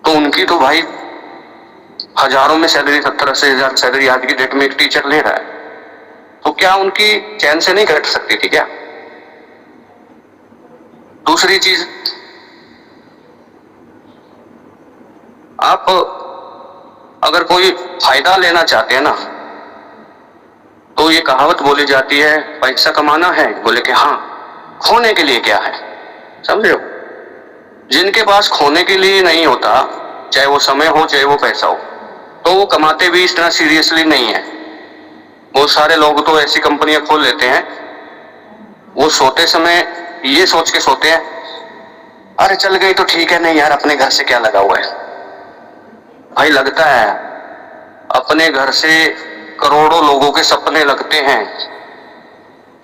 तो उनकी तो भाई हजारों में सैलरी, 70-80 हजार सैलरी आज की डेट में एक टीचर ले रहा है, तो क्या उनकी चैन से नहीं कट सकती थी क्या? दूसरी चीज, आप अगर कोई फायदा लेना चाहते हैं ना, तो ये कहावत बोली जाती है पैसा कमाना है, बोले कि हाँ, खोने के लिए क्या है, समझ रहे हो। जिनके पास खोने के लिए नहीं होता, चाहे वो समय हो चाहे वो पैसा हो, तो वो कमाते भी इतना सीरियसली नहीं है। बहुत सारे लोग तो ऐसी कंपनियां खोल लेते हैं, वो सोते समय ये सोच के सोते हैं अरे चल गई तो ठीक है, नहीं यार अपने घर से क्या लगा हुआ है। भाई लगता है, अपने घर से करोड़ों लोगों के सपने लगते हैं।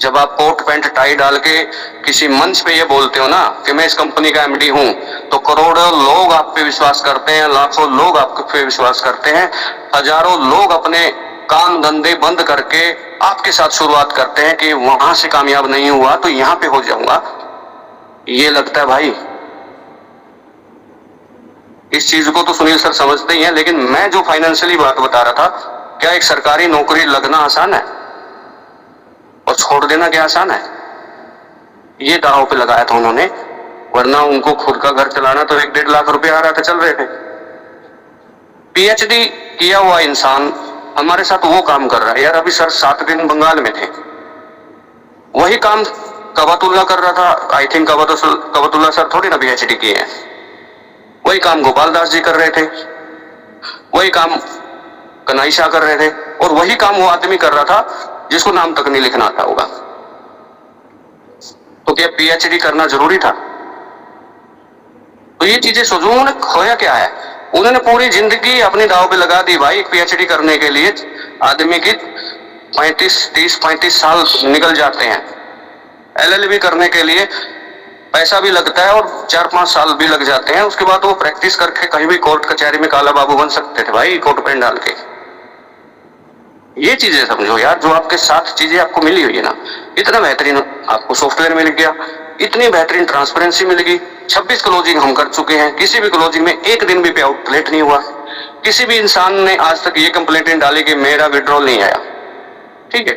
जब आप कोट पैंट टाई डाल के किसी मंच पे ये बोलते हो ना कि मैं इस कंपनी का एमडी हूं, तो करोड़ों लोग आप पे विश्वास करते हैं, लाखों लोग आप पे विश्वास करते हैं, हजारों लोग अपने काम धंधे बंद करके आपके साथ शुरुआत करते हैं कि वहां से कामयाब नहीं हुआ तो यहां पे हो जाऊंगा। ये लगता है भाई, इस चीज को तो सुनील सर समझते ही हैं, लेकिन मैं जो फाइनेंशियली बात बता रहा था, क्या एक सरकारी नौकरी लगना आसान है और छोड़ देना क्या आसान है? ये दांव पे लगाया था उन्होंने, वरना उनको खुद का घर चलाना तो 1-1.5 लाख रुपए आ रहा था, चल रहे थे। पीएचडी किया हुआ इंसान हमारे साथ वो काम कर रहा है यार। अभी सर 7 दिन बंगाल में थे, वही काम कबतुल्ला कर रहा था। आई थिंक कबतुल्ला सर थोड़ी ना पीएचडी किए हैं। वही काम गोपाल दास जी कर रहे थे, वही काम कन्हई शाह कर रहे थे, और वही काम वो आदमी कर रहा था जिसको नाम तक नहीं लिखना आता होगा। तो क्या पीएचडी करना जरूरी था? तो ये चीजें सोचो, उन्होंने खोया क्या है? उन्होंने पूरी जिंदगी अपनी दांव पे लगा दी भाई। पीएचडी करने के लिए आदमी की 35 साल निकल जाते हैं। एलएलबी करने के लिए पैसा भी लगता है और 4-5 साल भी लग जाते हैं। उसके बाद वो प्रैक्टिस करके कहीं भी कोर्ट कचहरी में काला बाबू बन सकते थे भाई, कोट पैंट डाल के। ये चीजें समझो यार, जो आपके साथ चीजें आपको मिली हुई है ना, इतना बेहतरीन आपको सॉफ्टवेयर मिल गया, इतनी बेहतरीन ट्रांसपेरेंसी मिल गई। 26 क्लोजिंग हम कर चुके हैं, किसी भी क्लोजिंग में एक दिन भी पे आउट लेट नहीं हुआ। किसी भी इंसान ने आज तक ये कंप्लेंट नहीं डाली कि मेरा विड्रॉल नहीं आया, ठीक है।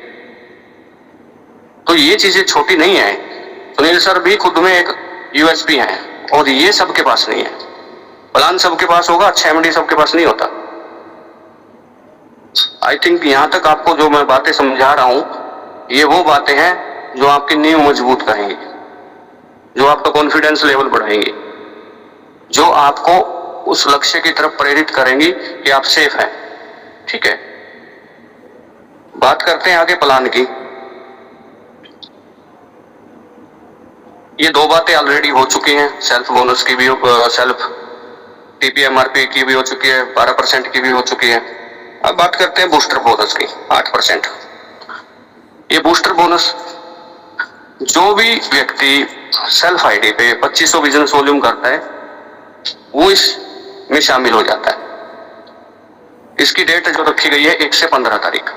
तो ये चीजें छोटी नहीं है। सुनील सर भी खुद में एक यूएसपी है, और ये सबके पास नहीं है। प्लान सबके पास होगा, अच्छा एमडी सबके पास नहीं होता। आई थिंक यहां तक आपको जो मैं बातें समझा रहा हूं, ये वो बातें हैं जो आपकी नींव मजबूत करेंगी, जो आपका कॉन्फिडेंस लेवल बढ़ाएंगी, जो आपको उस लक्ष्य की तरफ प्रेरित करेंगी कि आप सेफ हैं, ठीक है। बात करते हैं आगे प्लान की। ये 2 बातें ऑलरेडी हो चुकी हैं, सेल्फ बोनस की भी, सेल्फ टीपीएमआरपी की भी हो चुकी है, 12% की भी हो चुकी है। अब बात करते हैं बूस्टर बोनस की, 8%। ये बूस्टर बोनस, जो भी व्यक्ति सेल्फ आईडी पे 2500 बिजनेस वॉल्यूम करता है, वो इस में शामिल हो जाता है। इसकी डेट जो रखी गई है 1 से 15 तारीख।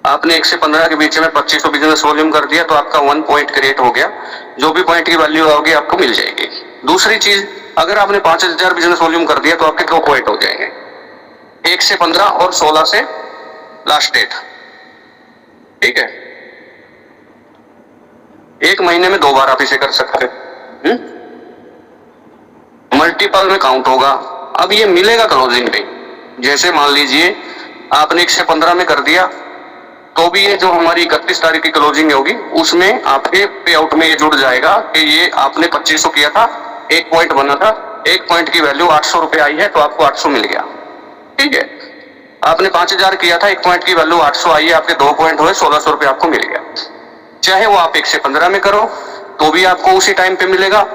आपने 1 से 15 के बीच में 2500 बिजनेस वॉल्यूम कर दिया तो आपका 1 पॉइंट क्रिएट हो गया, जो भी पॉइंट की वैल्यू आओगी आपको मिल जाएगी। दूसरी चीज, अगर आपने 5000 बिजनेस वॉल्यूम कर दिया तो आपके 2 पॉइंट हो जाएंगे, 1 से 15 और 16 से लास्ट डेट। ठीक है, एक महीने में 2 बार आप इसे कर सकते हैं, मल्टीपल में काउंट होगा। अब ये मिलेगा क्लोजिंग पे, जैसे मान लीजिए आपने 1 से 15 में कर दिया तो भी ये जो हमारी 31 तारीख की क्लोजिंग होगी उसमें आपके पे आउट में ये जुड़ जाएगा कि ये आपने 2500 किया था, 1 पॉइंट बना था, 1 पॉइंट की वैल्यू 800 रुपए आई है तो आपको 800 मिल गया। ठीक है, आपने 5000 किया था, 1 पॉइंट की वैल्यू 800 आई है, आपके 2 पॉइंट हुए, 1600 रुपए आपको मिल गया। चाहे वो आप 1 से 15 में करो तो भी आपको उसी टाइम पे मिलेगा,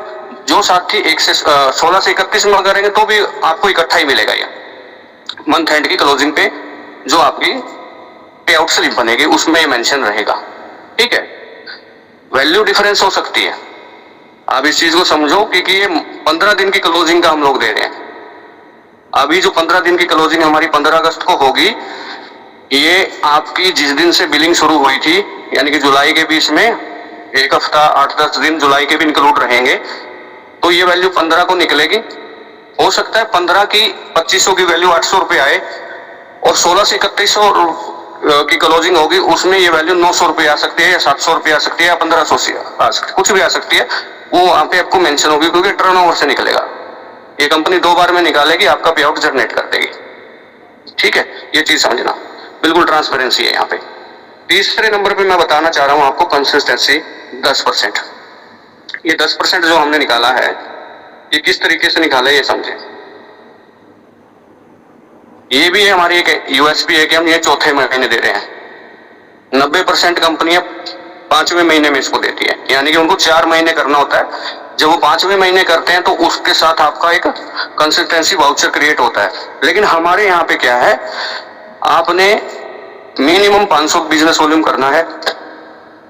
जो साथी 16 से 31 में करेंगे तो भी आपको इकट्ठा ही मिलेगा। ये मंथ एंड की क्लोजिंग पे जो आपकी पे आउट स्लिप बनेगी उसमें मेंशन रहेगा। ठीक है, वैल्यू डिफरेंस हो सकती है, आप इस चीज को समझो कि ये 15 दिन की क्लोजिंग का हम लोग दे रहे हैं। अभी जो 15 दिन की क्लोजिंग हमारी 15 अगस्त को होगी, ये आपकी जिस दिन से बिलिंग शुरू हुई थी यानी कि जुलाई के बीच में 1 हफ्ता 8-10 दिन जुलाई के भी इंक्लूड रहेंगे, तो ये वैल्यू 15 को निकलेगी। हो सकता है 15 की 2500 की वैल्यू 800 रुपए आए और 16 से 3100 की क्लोजिंग होगी, उसमें ये वैल्यू 900 रुपए आ सकती है या 700 रुपए आ सकती है या 1500 से आ सकती है, कुछ भी आ सकती है। वो वहां पे आपको मेंशन होगी क्योंकि टर्नओवर से निकलेगा। ये कंपनी 2 बार में निकालेगी, आपका पे आउट जनरेट कर देगी। ठीक है, ये चीज समझना, बिल्कुल ट्रांसपेरेंसी है यहाँ पे। तीसरे नंबर पे मैं बताना चाह रहा हूँ आपको कंसिस्टेंसी 10%। ये 10% जो हमने निकाला है ये किस तरीके से निकाला है ये समझे। ये भी है हमारी एक यूएसपी है कि हम ये चौथे महीने दे रहे हैं। 90% कंपनियां 5वें महीने में इसको देती है, यानी कि उनको 4 महीने करना होता है। जब वो 5वें महीने करते हैं तो उसके साथ आपका एक कंसिस्टेंसी वाउचर क्रिएट होता है। लेकिन हमारे यहाँ पे क्या है, आपने मिनिमम 500 बिजनेस वॉल्यूम करना है,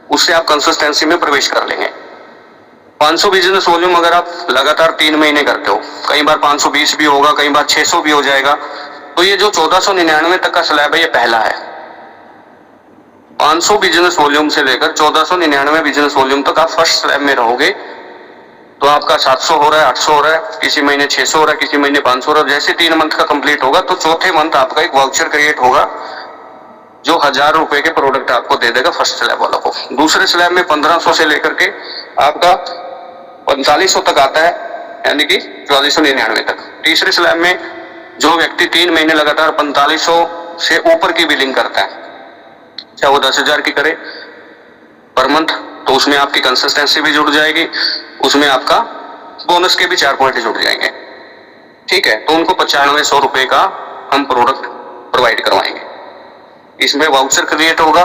उससे आप कंसिस्टेंसी में प्रवेश कर लेंगे। 500 बिजनेस वॉल्यूम अगर आप लगातार 3 महीने करते हो, कई बार 520 भी होगा, कई बार 600 भी हो जाएगा, तो ये जो 1499 तक का स्लैब है ये पहला है। 500 बिजनेस वॉल्यूम से लेकर 1499 बिजनेस वॉल्यूम तक आप फर्स्ट स्लैब में रहोगे, तो आपका 700 हो रहा है, 800 हो रहा है, किसी महीने 600 हो रहा है, किसी महीने 500 हो रहा है। जैसे 3 मंथ का कंप्लीट होगा तो चौथे मंथ आपका एक वाउचर क्रिएट होगा जो 1000 रुपए के प्रोडक्ट आपको दे देगा फर्स्ट स्लैब वाला को। दूसरे स्लैब में 1500 से लेकर के आपका 4500 तक आता है, यानी कि 4499 तक। तीसरे स्लैब में जो व्यक्ति 3 महीने लगातार 4500 से ऊपर की बिलिंग करता है, चाहे वो 10,000 की करे पर मंथ, तो उसमें आपकी कंसिस्टेंसी भी जुड़ जाएगी, उसमें आपका बोनस के भी 4 पॉइंट जुड़ जाएंगे। ठीक है, तो उनको 9500 रुपए का हम प्रोडक्ट प्रोवाइड करवाएंगे। इसमें वाउचर क्रिएट होगा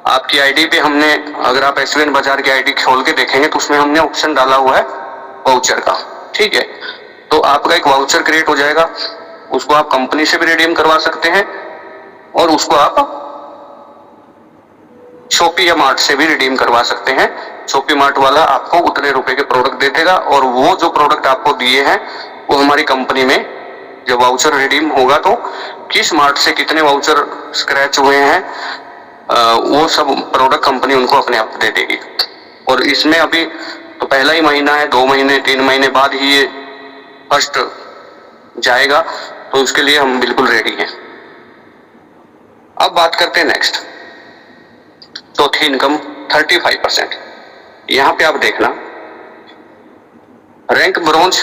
आपकी आईडी पे। हमने, अगर आप एसवीएन बाजार की आईडी खोल के देखेंगे तो उसमें हमने ऑप्शन डाला हुआ है वाउचर का। ठीक है, तो आपका एक वाउचर क्रिएट हो जाएगा, उसको आप कंपनी से भी रिडीम करवा सकते हैं और उसको आप शॉपी या मार्ट से भी रिडीम करवा सकते हैं। शॉपी मार्ट वाला आपको उतने रुपए के प्रोडक्ट दे देगा और वो जो प्रोडक्ट आपको दिए हैं वो हमारी कंपनी में जब वाउचर रिडीम होगा तो किस मार्ट से कितने वाउचर स्क्रैच हुए हैं वो सब प्रोडक्ट कंपनी उनको अपने आप दे देगी। और इसमें अभी तो पहला ही महीना है, 2 महीने 3 महीने बाद ही ये फर्स्ट जाएगा, तो उसके लिए हम बिल्कुल रेडी हैं। अब बात करते हैं नेक्स्ट, चौथी इनकम 35%। यहां पे आप देखना रैंक ब्रोंज,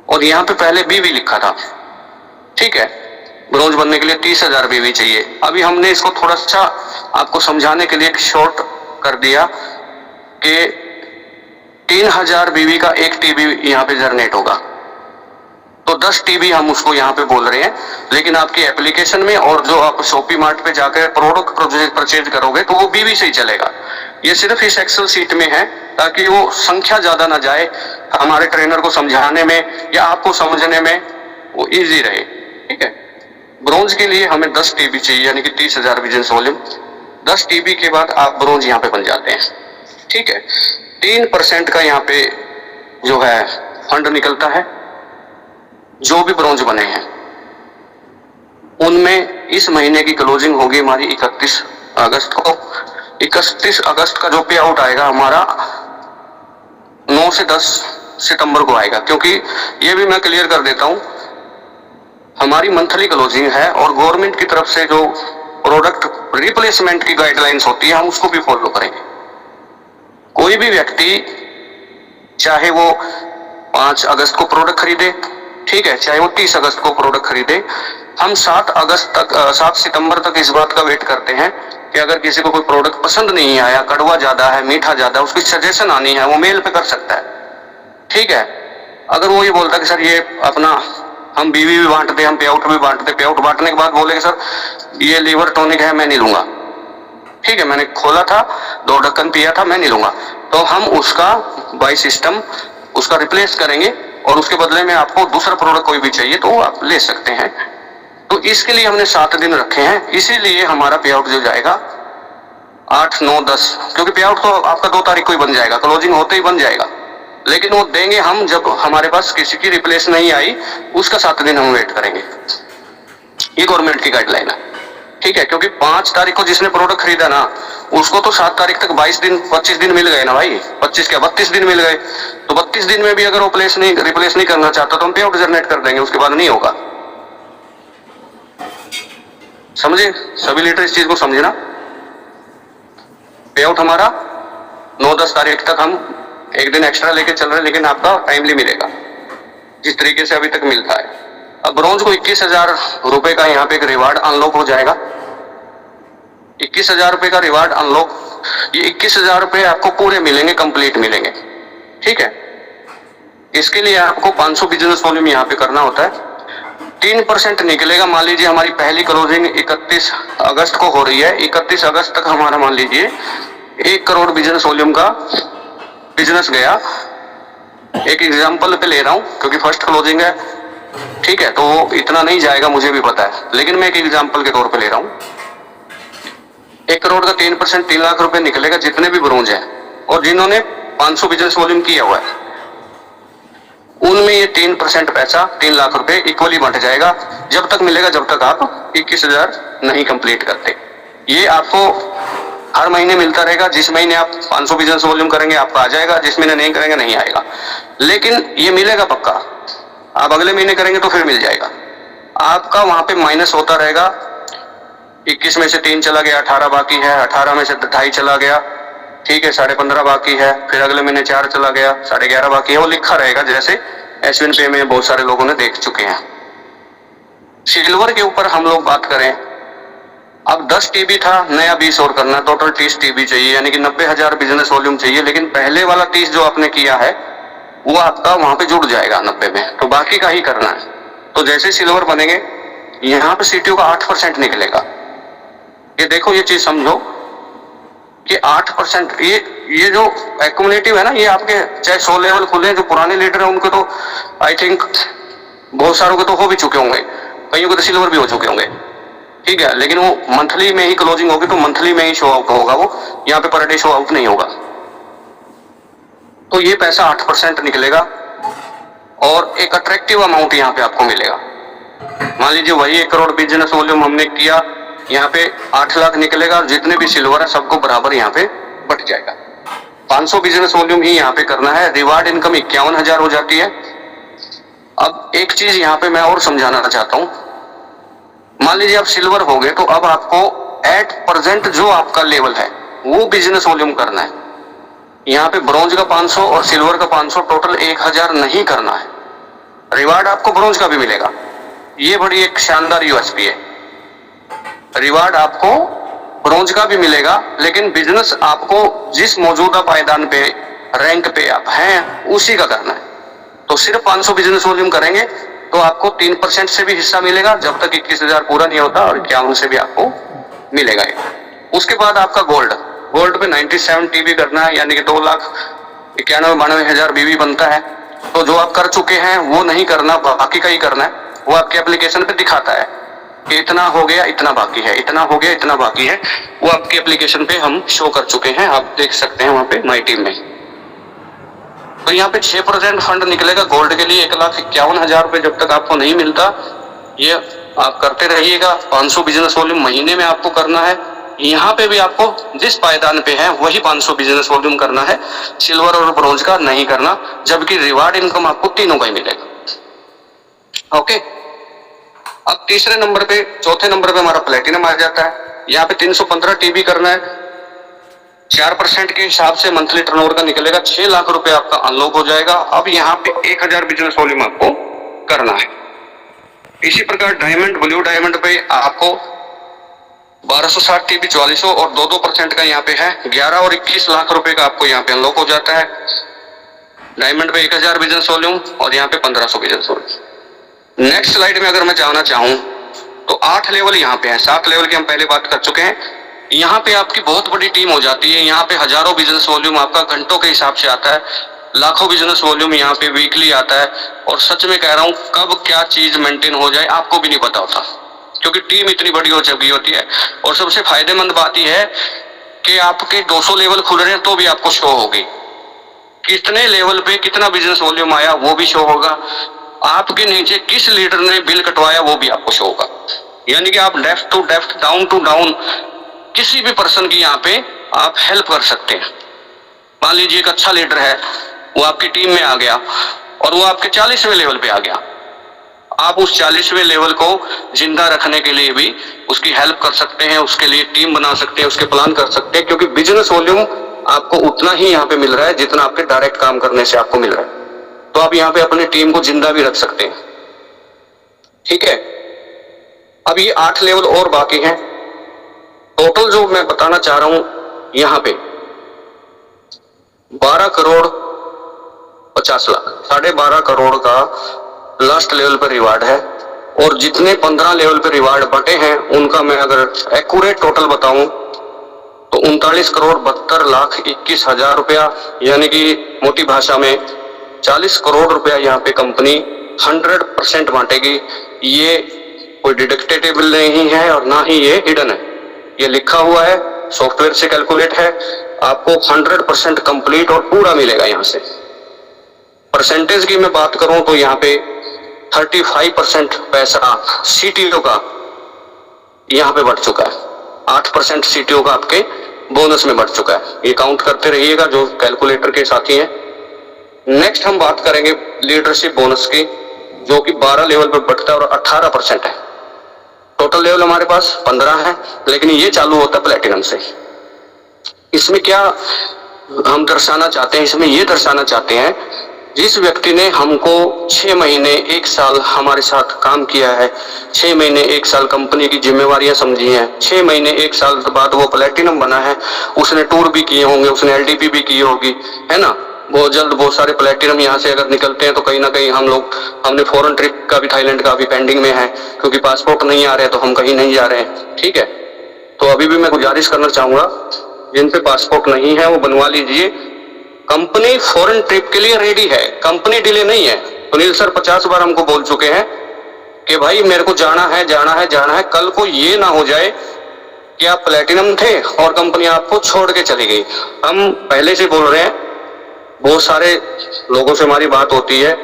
और यहां पे पहले बीवी लिखा था। ठीक है, ब्रोंज बनने के लिए 30,000 बीवी चाहिए। अभी हमने इसको थोड़ा सा आपको समझाने के लिए एक शॉर्ट कर दिया कि 3000 बीवी का 1 टीबी यहाँ पे जनरेट होगा, तो 10 टीबी हम उसको यहाँ पे बोल रहे हैं। लेकिन आपकी एप्लीकेशन में और जो आप शॉपी मार्ट पे जाकर प्रोडक्ट परचेज करोगे तो वो बीवी से ही चलेगा। ये सिर्फ इस एक्सेल सीट में है ताकि वो संख्या ज्यादा ना जाए, हमारे ट्रेनर को समझाने में या आपको समझने में वो इजी रहे। ठीक है, ब्रोंज के लिए हमें 10 टीबी चाहिए, यानी कि 30,000 बिजनेस वॉल्यूम। 10 टीबी के बाद आप ब्रोंज यहाँ पे बन जाते हैं। ठीक है, 3% का यहाँ पे जो है फंड निकलता है। जो भी ब्रॉन्ज बने हैं उनमें इस महीने की क्लोजिंग होगी हमारी 31 अगस्त को। 31 अगस्त का जो पे आउट आएगा हमारा 9 से 10 सितंबर को आएगा, क्योंकि ये भी मैं क्लियर कर देता हूं, हमारी मंथली क्लोजिंग है और गवर्नमेंट की तरफ से जो प्रोडक्ट रिप्लेसमेंट की गाइडलाइंस होती है हम उसको भी फॉलो करेंगे। कोई भी व्यक्ति चाहे वो 5 अगस्त को प्रोडक्ट खरीदे, ठीक है, चाहे वो 30 अगस्त को प्रोडक्ट खरीदे, हम 7 सितंबर तक इस बात का वेट करते हैं कि अगर किसी को कोई प्रोडक्ट पसंद नहीं आया, कड़वा ज्यादा है, मीठा ज्यादा है, उसकी सजेशन आनी है, वो मेल पे कर सकता है, ठीक है। अगर वो ये बोलता है कि सर ये अपना हम बीवी भी बांटते हैं, हम पे आउट भी बांटते, पे आउट बांटने के बाद बोलेगा सर ये लीवर टॉनिक है मैं नहीं लूंगा, ठीक है, मैंने खोला था 2 ढक्कन पिया था मैं नहीं लूंगा, तो हम उसका बाय सिस्टम उसका रिप्लेस करेंगे और उसके बदले में आपको दूसरा प्रोडक्ट कोई भी चाहिए तो आप ले सकते हैं। तो इसके लिए हमने 7 दिन रखे हैं, इसीलिए हमारा पे आउट जो जाएगा 8, 9, 10, क्योंकि पे आउट तो आपका 2 तारीख को ही बन जाएगा, क्लोजिंग होते ही बन जाएगा, लेकिन वो देंगे हम जब हमारे पास किसी की रिप्लेस नहीं आई, उसका 7 दिन हम वेट करेंगे। ये गवर्नमेंट की गाइडलाइन है, ठीक है, क्योंकि 5 तारीख को जिसने प्रोडक्ट खरीदा ना उसको तो 7 तारीख तक 22 दिन 25 दिन मिल गए ना भाई, 25 क्या 32 दिन मिल गए, तो 32 दिन में भी अगर वो रिप्लेस नहीं करना चाहता तो हम पे आउट जनरेट कर देंगे, उसके बाद नहीं होगा। समझे सभी लीडर, इस चीज को समझे ना। पे आउट हमारा 9-10 तारीख तक हम 1 दिन एक्स्ट्रा लेके चल रहे हैं, लेकिन आपका टाइमली मिलेगा जिस तरीके से अभी तक मिलता है। अब ब्रॉन्ज को 21,000 रुपए का यहाँ पे एक रिवार्ड अनलॉक हो जाएगा, 21,000 रुपए का रिवार्ड अनलॉक, ये 21,000 रुपए आपको पूरे मिलेंगे, कंप्लीट मिलेंगे, ठीक है। इसके लिए आपको 500 बिजनेस वॉल्यूम यहाँ पे करना होता है, 3% निकलेगा। मान लीजिए हमारी पहली क्लोजिंग 31 अगस्त को हो रही है, 31 अगस्त तक हमारा मान लीजिए 1 करोड़ बिजनेस वॉल्यूम का बिजनेस गया। एक एग्जांपल पे ले रहा हूं क्योंकि फर्स्ट क्लोजिंग है, ठीक है, तो वो इतना नहीं जाएगा मुझे भी पता है, लेकिन मैं एक एग्जांपल के तौर पे ले रहा हूं। 1 करोड़ का 3% 3 लाख रुपए निकलेगा जितने भी ब्रोंज है, और जिन्होंने 500 बिजनेस वॉल्यूम किया हुआ है उनमें ये 3% पैसा 3 लाख रुपए इक्वली बंट जाएगा, जब तक मिलेगा जब तक आप 21,000 नहीं कंप्लीट करते। ये आपको हर महीने मिलता रहेगा, जिस महीने आप 500 बिजनेस वॉल्यूम करेंगे आपका आ जाएगा, जिस महीने नहीं करेंगे नहीं आएगा, लेकिन ये मिलेगा पक्का। आप अगले महीने करेंगे तो फिर मिल जाएगा। आपका वहां पे माइनस होता रहेगा, 21 में से 3 चला गया, 18 बाकी है, 18 में से 2.5 चला गया, ठीक है, 15.5 बाकी है, फिर अगले महीने 4 चला गया, 11.5 बाकी है, वो लिखा रहेगा जैसे एसविन पे में बहुत सारे लोगों ने देख चुके हैं। सिल्वर के ऊपर हम लोग बात करें, अब 10 टीबी था, नया 20 और करना, टोटल 30 टीबी चाहिए, यानी कि 90,000 बिजनेस वॉल्यूम चाहिए, लेकिन पहले वाला 30 जो आपने किया है वो आपका वहां पे जुड़ जाएगा 90 में, तो बाकी का ही करना है। तो जैसे सिल्वर बनेंगे यहाँ पे सीटीओ का 8% निकलेगा। ये देखो, ये चीज समझो कि 8% ये जो एक्युमुलेटिव है ना, ये आपके चाहे 100 लेवल खुले जो पुराने लीडर है उनको तो आई थिंक बहुत सारों के तो हो भी चुके होंगे, कईयों के तो सिल्वर भी हो चुके होंगे, ठीक है, लेकिन वो मंथली में ही क्लोजिंग होगी तो मंथली में ही शो आउट होगा, वो यहाँ पे पर डे शो आउट नहीं होगा। तो ये पैसा 8% निकलेगा और एक अट्रैक्टिव अमाउंट यहाँ पे आपको मिलेगा। मान लीजिए वही 1 करोड़ बिजनेस वॉल्यूम हमने किया, यहाँ पे 8 लाख निकलेगा और जितने भी सिल्वर है सबको बराबर यहाँ पे बट जाएगा। 500 बिजनेस वॉल्यूम ही यहाँ पे करना है, रिवार्ड इनकम 51,000 हो जाती है। अब एक चीज यहाँ पे मैं और समझाना चाहता हूँ, मान लीजिए आप सिल्वर हो गए तो अब आपको एट प्रेजेंट जो आपका लेवल है वो बिजनेस वॉल्यूम करना है। यहाँ पे ब्रॉन्ज का 500 और सिल्वर का 500 टोटल 1,000 नहीं करना है। रिवार्ड आपको ब्रॉन्ज का भी मिलेगा, ये बड़ी एक शानदार यूएसपी है। रिवार्ड आपको ब्रॉन्ज का भी मिलेगा, लेकिन बिजनेस आपको जिस मौजूदा पायदान पे रैंक पे आप हैं उसी का करना है। तो सिर्फ 500 बिजनेस वॉल्यूम करेंगे तो आपको 3% से भी हिस्सा मिलेगा जब तक 21,000 पूरा नहीं होता, और 51 से भी आपको मिलेगा। उसके बाद आपका गोल्ड पे 97 टीबी करना है, यानी कि 2,91,92,000 बीवी बनता है। तो जो आप कर चुके हैं वो नहीं करना, बाकी का ही करना है। वो आपके एप्लीकेशन पे दिखाता है कि इतना हो गया, इतना बाकी है, इतना हो गया, इतना बाकी है, वो आपके एप्लीकेशन पे हम शो कर चुके हैं, आप देख सकते हैं वहां पे माई टीम में। तो यहाँ पे 6% फंड निकलेगा गोल्ड के लिए। 1,51,000 रुपये जब तक आपको नहीं मिलता, ये आप करते रहिएगा। 500 बिजनेस वॉल्यूम महीने में आपको करना है। यहाँ पे भी आपको जिस पायदान पे है वही 500 बिजनेस वॉल्यूम करना है, सिल्वर और ब्रॉन्ज का नहीं करना, जबकि रिवार्ड इनकम आपको तीनों का ही मिलेगा। ओके, अब तीसरे नंबर पे, चौथे नंबर पे हमारा प्लेटिनम आ जाता है। यहाँ पे 315 टीबी करना है। 4% के हिसाब से मंथली टर्नओवर का निकलेगा, 6 लाख रुपए आपका अनलॉक हो जाएगा। अब यहाँ पे 1000 बिजनेस वॉल्यूम आपको करना है। इसी प्रकार डायमंड, ब्लू डायमंड पे आपको 1260 टीबी 4400 और 2% का यहाँ पे है 11 और 21 लाख रुपए का आपको यहाँ पे अनलॉक हो जाता है। डायमंड पे 1000 बिजनेस वॉल्यूम और यहाँ पे 1500 बिजनेस वॉल्यूम। नेक्स्ट स्लाइड में अगर मैं जाना चाहूं तो 8 लेवल यहाँ पे है। 7 लेवल की हम पहले बात कर चुके हैं। यहाँ पे आपकी बहुत बड़ी टीम हो जाती है। यहाँ पे हजारों बिजनेस वॉल्यूम आपका घंटों के हिसाब से आता है, लाखों बिजनेस वॉल्यूम यहाँ पे वीकली आता है। और सच में कह रहा हूँ, कब क्या चीज मेंटेन हो जाए आपको भी नहीं पता होता, क्योंकि टीम इतनी बड़ी हो चुकी होती है। और सबसे फायदेमंद बात यह है कि आपके 200 लेवल खुल रहे हैं तो भी आपको शो होगी, कितने लेवल पे कितना बिजनेस वॉल्यूम आया वो भी शो होगा। आपके नीचे किस लीडर ने बिल कटवाया वो भी आपको शो होगा। यानी कि आप left to left, down to down किसी भी पर्सन की यहाँ पे आप हेल्प कर सकते हैं। मान लीजिए एक अच्छा लीडर है, वो आपकी टीम में आ गया और वो आपके 40वें लेवल पे आ गया, आप उस 40वें लेवल को जिंदा रखने के लिए भी उसकी हेल्प कर सकते हैं, उसके लिए टीम बना सकते हैं, उसके प्लान कर सकते हैं, क्योंकि बिजनेस वॉल्यूम आपको उतना ही यहाँ पे मिल रहा है जितना आपके डायरेक्ट काम करने से आपको मिल रहा है। तो आप यहाँ पे अपनी टीम को जिंदा भी रख सकते हैं। ठीक है, अब ये 8 लेवल और बाकी हैं। टोटल जो मैं बताना चाह रहा हूं यहाँ पे 12 करोड़ 50 लाख, 12.5 करोड़ का लास्ट लेवल पर रिवार्ड है। और जितने 15 लेवल पर रिवार्ड बटे हैं उनका मैं अगर एक्यूरेट टोटल बताऊं तो 39 करोड़ 72 लाख 21 हजार रुपया, यानी कि मोटी भाषा में 40 करोड़ रुपया यहाँ पे कंपनी 100% बांटेगी। ये कोई डिडक्टेबल नहीं है और ना ही ये हिडन है, ये लिखा हुआ है, सॉफ्टवेयर से कैलकुलेट है। आपको 100% कंप्लीट और पूरा मिलेगा। यहाँ से परसेंटेज की मैं बात करूं तो यहाँ पे 35% पैसा सीटीओ का यहाँ पे बढ़ चुका है, 8% सीटीओ का आपके बोनस में बढ़ चुका है। ये काउंट करते रहिएगा जो कैलकुलेटर के साथी हैं। नेक्स्ट हम बात करेंगे लीडरशिप बोनस की, जो कि 12 लेवल पर बढ़ता है और 18% है। टोटल लेवल हमारे पास 15 है, लेकिन ये चालू होता है प्लेटिनम से। इसमें क्या हम दर्शाना चाहते हैं, इसमें ये दर्शाना चाहते हैं जिस व्यक्ति ने हमको 6 महीने 1 साल हमारे साथ काम किया है, 6 महीने 1 साल कंपनी की जिम्मेवारियां समझी हैं, 6 महीने 1 साल बाद वो प्लेटिनम बना है, उसने टूर भी किए होंगे, उसने एलडीपी भी की होगी, है ना। बहुत जल्द बहुत सारे प्लेटिनम यहाँ से अगर निकलते हैं तो कहीं ना कहीं हमने फॉरेन ट्रिप का भी, थाईलैंड का भी पेंडिंग में है, क्योंकि पासपोर्ट नहीं आ रहे तो हम कहीं नहीं जा रहे हैं। ठीक है, तो अभी भी मैं गुजारिश करना चाहूंगा जिन पे पासपोर्ट नहीं है वो बनवा लीजिए। कंपनी फॉरेन ट्रिप के लिए रेडी है, कंपनी डिले नहीं है। सुनील सर 50 बार हमको बोल चुके हैं कि भाई मेरे को जाना है जाना है जाना है। कल को ये ना हो जाए कि आप प्लेटिनम थे और कंपनी आपको छोड़ के चली गई। हम पहले से बोल रहे हैं, बहुत सारे लोगों से हमारी बात होती है,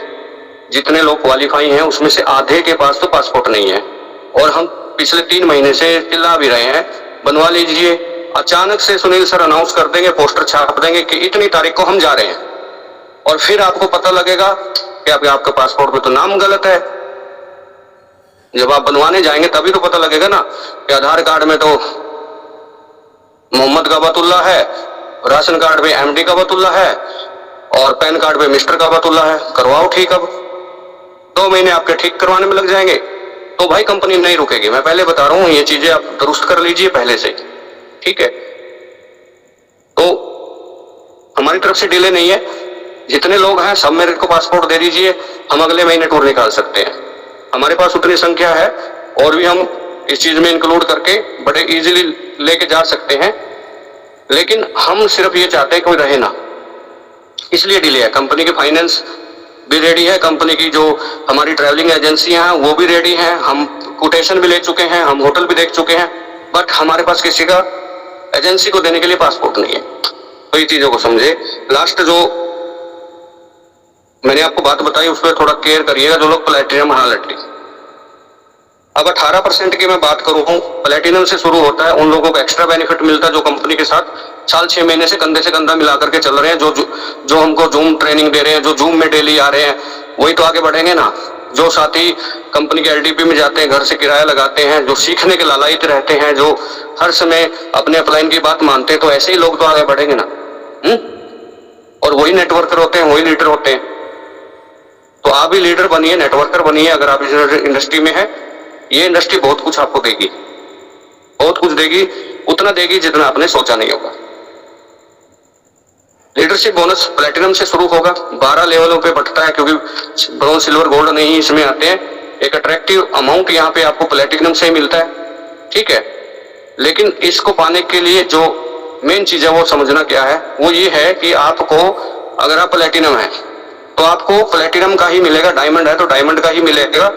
जितने लोग क्वालिफाई हैं उसमें से आधे के पास तो पासपोर्ट नहीं है, और हम पिछले 3 महीने से चिल्ला भी रहे हैं बनवा लीजिए। अचानक से सुनील सर अनाउंस कर देंगे, पोस्टर छाप देंगे कि इतनी तारीख को हम जा रहे हैं, और फिर आपको पता लगेगा कि आपके पासपोर्ट में तो नाम गलत है। जब आप बनवाने जाएंगे तभी तो पता लगेगा ना कि आधार कार्ड में तो मोहम्मद काबतुल्ला है, राशन कार्ड में एमडी काबतुल्ला है और पैन कार्ड पे मिस्टर काबतुल्ला है। करवाओ ठीक। अब 2 महीने आपके ठीक करवाने में लग जाएंगे तो भाई कंपनी नहीं रुकेगी। मैं पहले बता रहा हूँ, ये चीजें आप दुरुस्त कर लीजिए पहले से। ठीक है, तो हमारी तरफ से डिले नहीं है। जितने लोग हैं सब मेरे को पासपोर्ट दे दीजिए, हम अगले महीने टूर निकाल सकते हैं। हमारे पास उतनी संख्या है और भी हम इस चीज में इंक्लूड करके बड़े इजीली लेके जा सकते हैं, लेकिन हम सिर्फ ये चाहते हैं कोई रहे ना, इसलिए डिले है। कंपनी की फाइनेंस भी रेडी है, कंपनी की जो हमारी ट्रैवलिंग एजेंसियां हैं वो भी रेडी हैं, हम कोटेशन भी ले चुके हैं, हम होटल भी देख चुके हैं, बट हमारे पास किसी का एजेंसी को देने के लिए पासपोर्ट नहीं है। तो ये चीजों को समझे। लास्ट जो मैंने आपको बात बताई, उस पर थोड़ा केयर करिएगा जो लोग प्लेटिनम हाँ लट्टी। अब 18% की मैं बात करूं, प्लेटिनम से शुरू होता है, उन लोगों को एक्स्ट्रा बेनिफिट मिलता है जो कंपनी के साथ साल 6 महीने से कंधा मिला करके चल रहे हैं, जो हमको जूम ट्रेनिंग दे रहे हैं, जो जूम में डेली आ रहे हैं, वही तो आगे बढ़ेंगे ना। जो साथी कंपनी के एलटीपी में जाते हैं, घर से किराया लगाते हैं, जो सीखने के लालायित रहते हैं, जो हर समय अपने अपलाइन की बात मानते हैं, तो ऐसे ही लोग तो आगे बढ़ेंगे ना। और वही नेटवर्कर होते हैं, वही लीडर होते हैं। तो आप भी लीडर बनिए, नेटवर्कर बनिए। अगर आप इस इंडस्ट्री में है, ये इंडस्ट्री बहुत कुछ आपको देगी, बहुत कुछ देगी, उतना देगी जितना आपने सोचा नहीं होगा। लीडरशिप बोनस प्लेटिनम से शुरू होगा, 12 लेवलों पे बढ़ता है, क्योंकि ब्रॉन्ज सिल्वर गोल्ड नहीं इसमें आते हैं। एक अट्रैक्टिव अमाउंट यहाँ पे आपको प्लेटिनम से ही मिलता है, ठीक है। लेकिन इसको पाने के लिए जो मेन चीज है वो समझना क्या है, वो ये है कि आपको, अगर आप प्लेटिनम है तो आपको प्लेटिनम का ही मिलेगा, डायमंड है तो डायमंड का ही मिलेगा,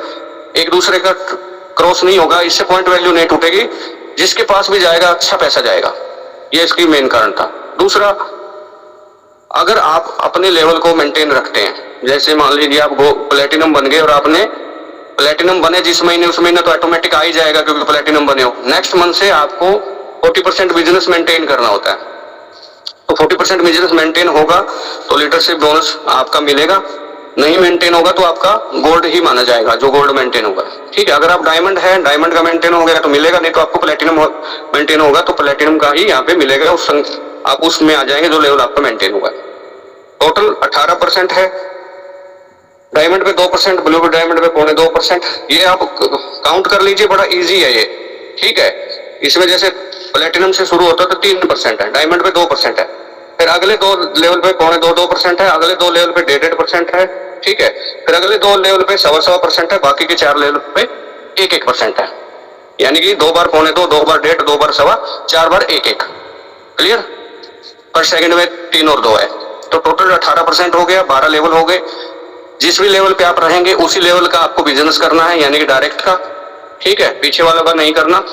एक दूसरे का क्रॉस नहीं होगा, इससे पॉइंट वैल्यू नहीं टूटेगी, जिसके पास भी जाएगा अच्छा पैसा जाएगा। ये इसकी मेन कारण था। दूसरा, अगर आप अपने लेवल को मेंटेन रखते हैं, जैसे मान लीजिए आप प्लेटिनम बन गए और आपने प्लेटिनम बने जिस महीने, उस महीने तो ऑटोमेटिक आ ही जाएगा क्योंकि प्लेटिनम बने हो। नेक्स्ट मंथ से आपको 40% बिजनेस मेंटेन करना होता है, तो 40% बिजनेस मेंटेन होगा तो लीडरशिप बोनस आपका मिलेगा, नहीं मेंटेन होगा तो आपका गोल्ड ही माना जाएगा, जो गोल्ड मेंटेन होगा, ठीक है। अगर आप डायमंड है, डायमंड का मेंटेन हो गया तो मिलेगा, नहीं तो आपको प्लेटिनम मेंटेन होगा तो प्लेटिनम का ही यहाँ पे मिलेगा, आप उसमें आ जाएंगे जो लेवल आपका मेंटेन हुआ। टोटल 18% है, डायमंड पे 2%, ब्लू पे डायमंड पे 0.2%। ये आप काउंट कर लीजिए, बड़ा इजी है ये, ठीक है। इसमें जैसे प्लेटिनम से शुरू होता है तो 3% है, डायमंड पे 2% है, फिर अगले 2 लेवल पे 0.22% है, अगले 2 लेवल पे 1.5% है, ठीक है। फिर अगले 2 लेवल पे 1.25% है, बाकी के 4 लेवल पे 1-1% है। यानी कि 2 बार 0.2, 2 बार 1.5, 2 बार 1.25, 4 बार 1-1। क्लियर? पर सेकंड में 3 और 2 है, तो टोटल 18% हो गया, 12 लेवल हो गए। जिस भी लेवल पे आप रहेंगे उसी लेवल का आपको बिजनेस करना है, यानी कि डायरेक्ट का, ठीक है, पीछे वालों का नहीं करना।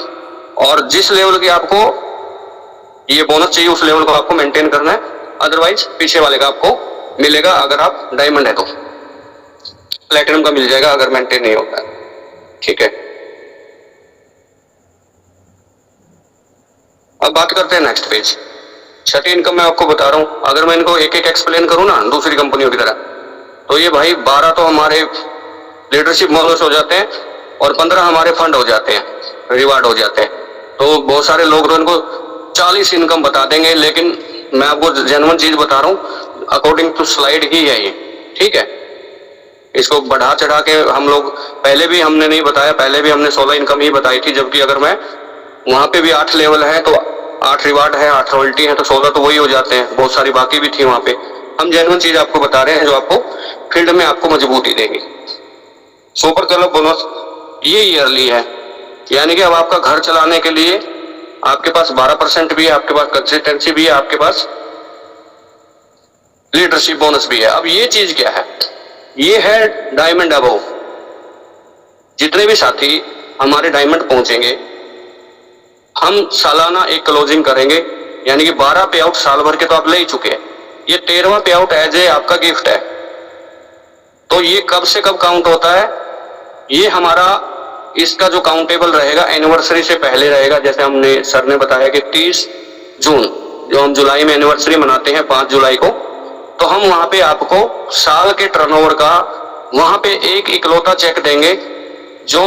और जिस लेवल की आपको ये बोनस चाहिए उस लेवल को आपको मेंटेन करना है, अदरवाइज पीछे वाले का आपको मिलेगा। अगर आप डायमंड है तो प्लेटिनम का मिल जाएगा अगर मेंटेन नहीं होता है, ठीक है। अब बात करते हैं नेक्स्ट पेज। छठी इनकम मैं आपको बता रहा हूं, अगर मैं इनको एक एक एक्सप्लेन करूं ना दूसरी कंपनियों की तरह, तो ये भाई 12 तो हमारे लीडरशिप बोनस हो जाते हैं और 15 हमारे फंड हो जाते हैं, रिवार्ड हो जाते हैं। तो बहुत सारे लोग तो इनको 40 इनकम बता देंगे, लेकिन मैं आपको जेन्युइन चीज बता रहा हूं, अकॉर्डिंग टू स्लाइड ही है ये, ठीक है। इसको बढ़ा चढ़ा के हम लोग पहले भी हमने नहीं बताया, पहले भी हमने 16 इनकम ही बताई थी, जबकि अगर मैं वहां पे भी 8 लेवल है तो 8 रिवार्ड है, 8 रॉयल्टी है, तो 16 तो वही हो जाते हैं। बहुत सारी बाकी भी थी वहां पे। हम जेन्युइन चीज आपको बता रहे हैं जो आपको फील्ड में आपको मजबूती देगी। सुपर क्लब बोनस ये ईयरली है, यानी कि अब आपका घर चलाने के लिए आपके पास 12% भी है, आपके पास कंसिस्टेंसी भी है, आपके पास लीडरशिप बोनस भी है। अब ये चीज क्या है? ये है डायमंड अबव। जितने भी साथी हमारे डायमंड पहुंचेंगे, हम सालाना एक क्लोजिंग करेंगे, यानी कि 12 पे आउट साल भर के तो आप ले ही चुके हैं, ये 13वां पे आउट एज ए आपका गिफ्ट है। तो ये कब से कब काउंट होता है? ये हमारा इसका जो काउंटेबल रहेगा एनिवर्सरी से पहले रहेगा। जैसे हमने सर ने बताया कि 30 जून, जो हम जुलाई में एनिवर्सरी मनाते हैं 5 जुलाई को, तो हम वहां पे आपको साल के टर्नओवर का वहां पे एक इकलौता चेक देंगे जो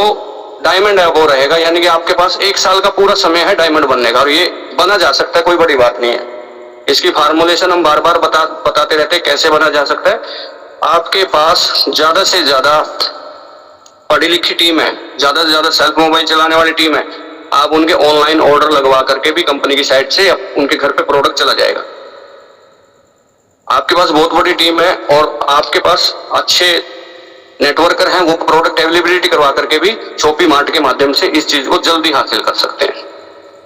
डायमंड है वो रहेगा, यानी कि आपके पास 1 साल का पूरा समय है डायमंड बनने का, और ये बना जा सकता है, कोई बड़ी बात नहीं है। इसकी फार्मूलेशन हम बार बार बताते रहते हैं कैसे बना जा सकता है। आपके पास ज्यादा से ज्यादा पढ़ी लिखी टीम है, ज्यादा से ज्यादा सेल्फ मोबाइल चलाने वाली टीम है, आप उनके ऑनलाइन ऑर्डर लगवा करके भी कंपनी की साइट से उनके घर पे प्रोडक्ट चला जाएगा। आपके पास बहुत बड़ी टीम है और आपके पास अच्छे नेटवर्कर हैं, वो प्रोडक्ट अवेलेबिलिटी करवा करके भी शॉपी मार्ट के माध्यम से इस चीज को जल्दी हासिल कर सकते हैं।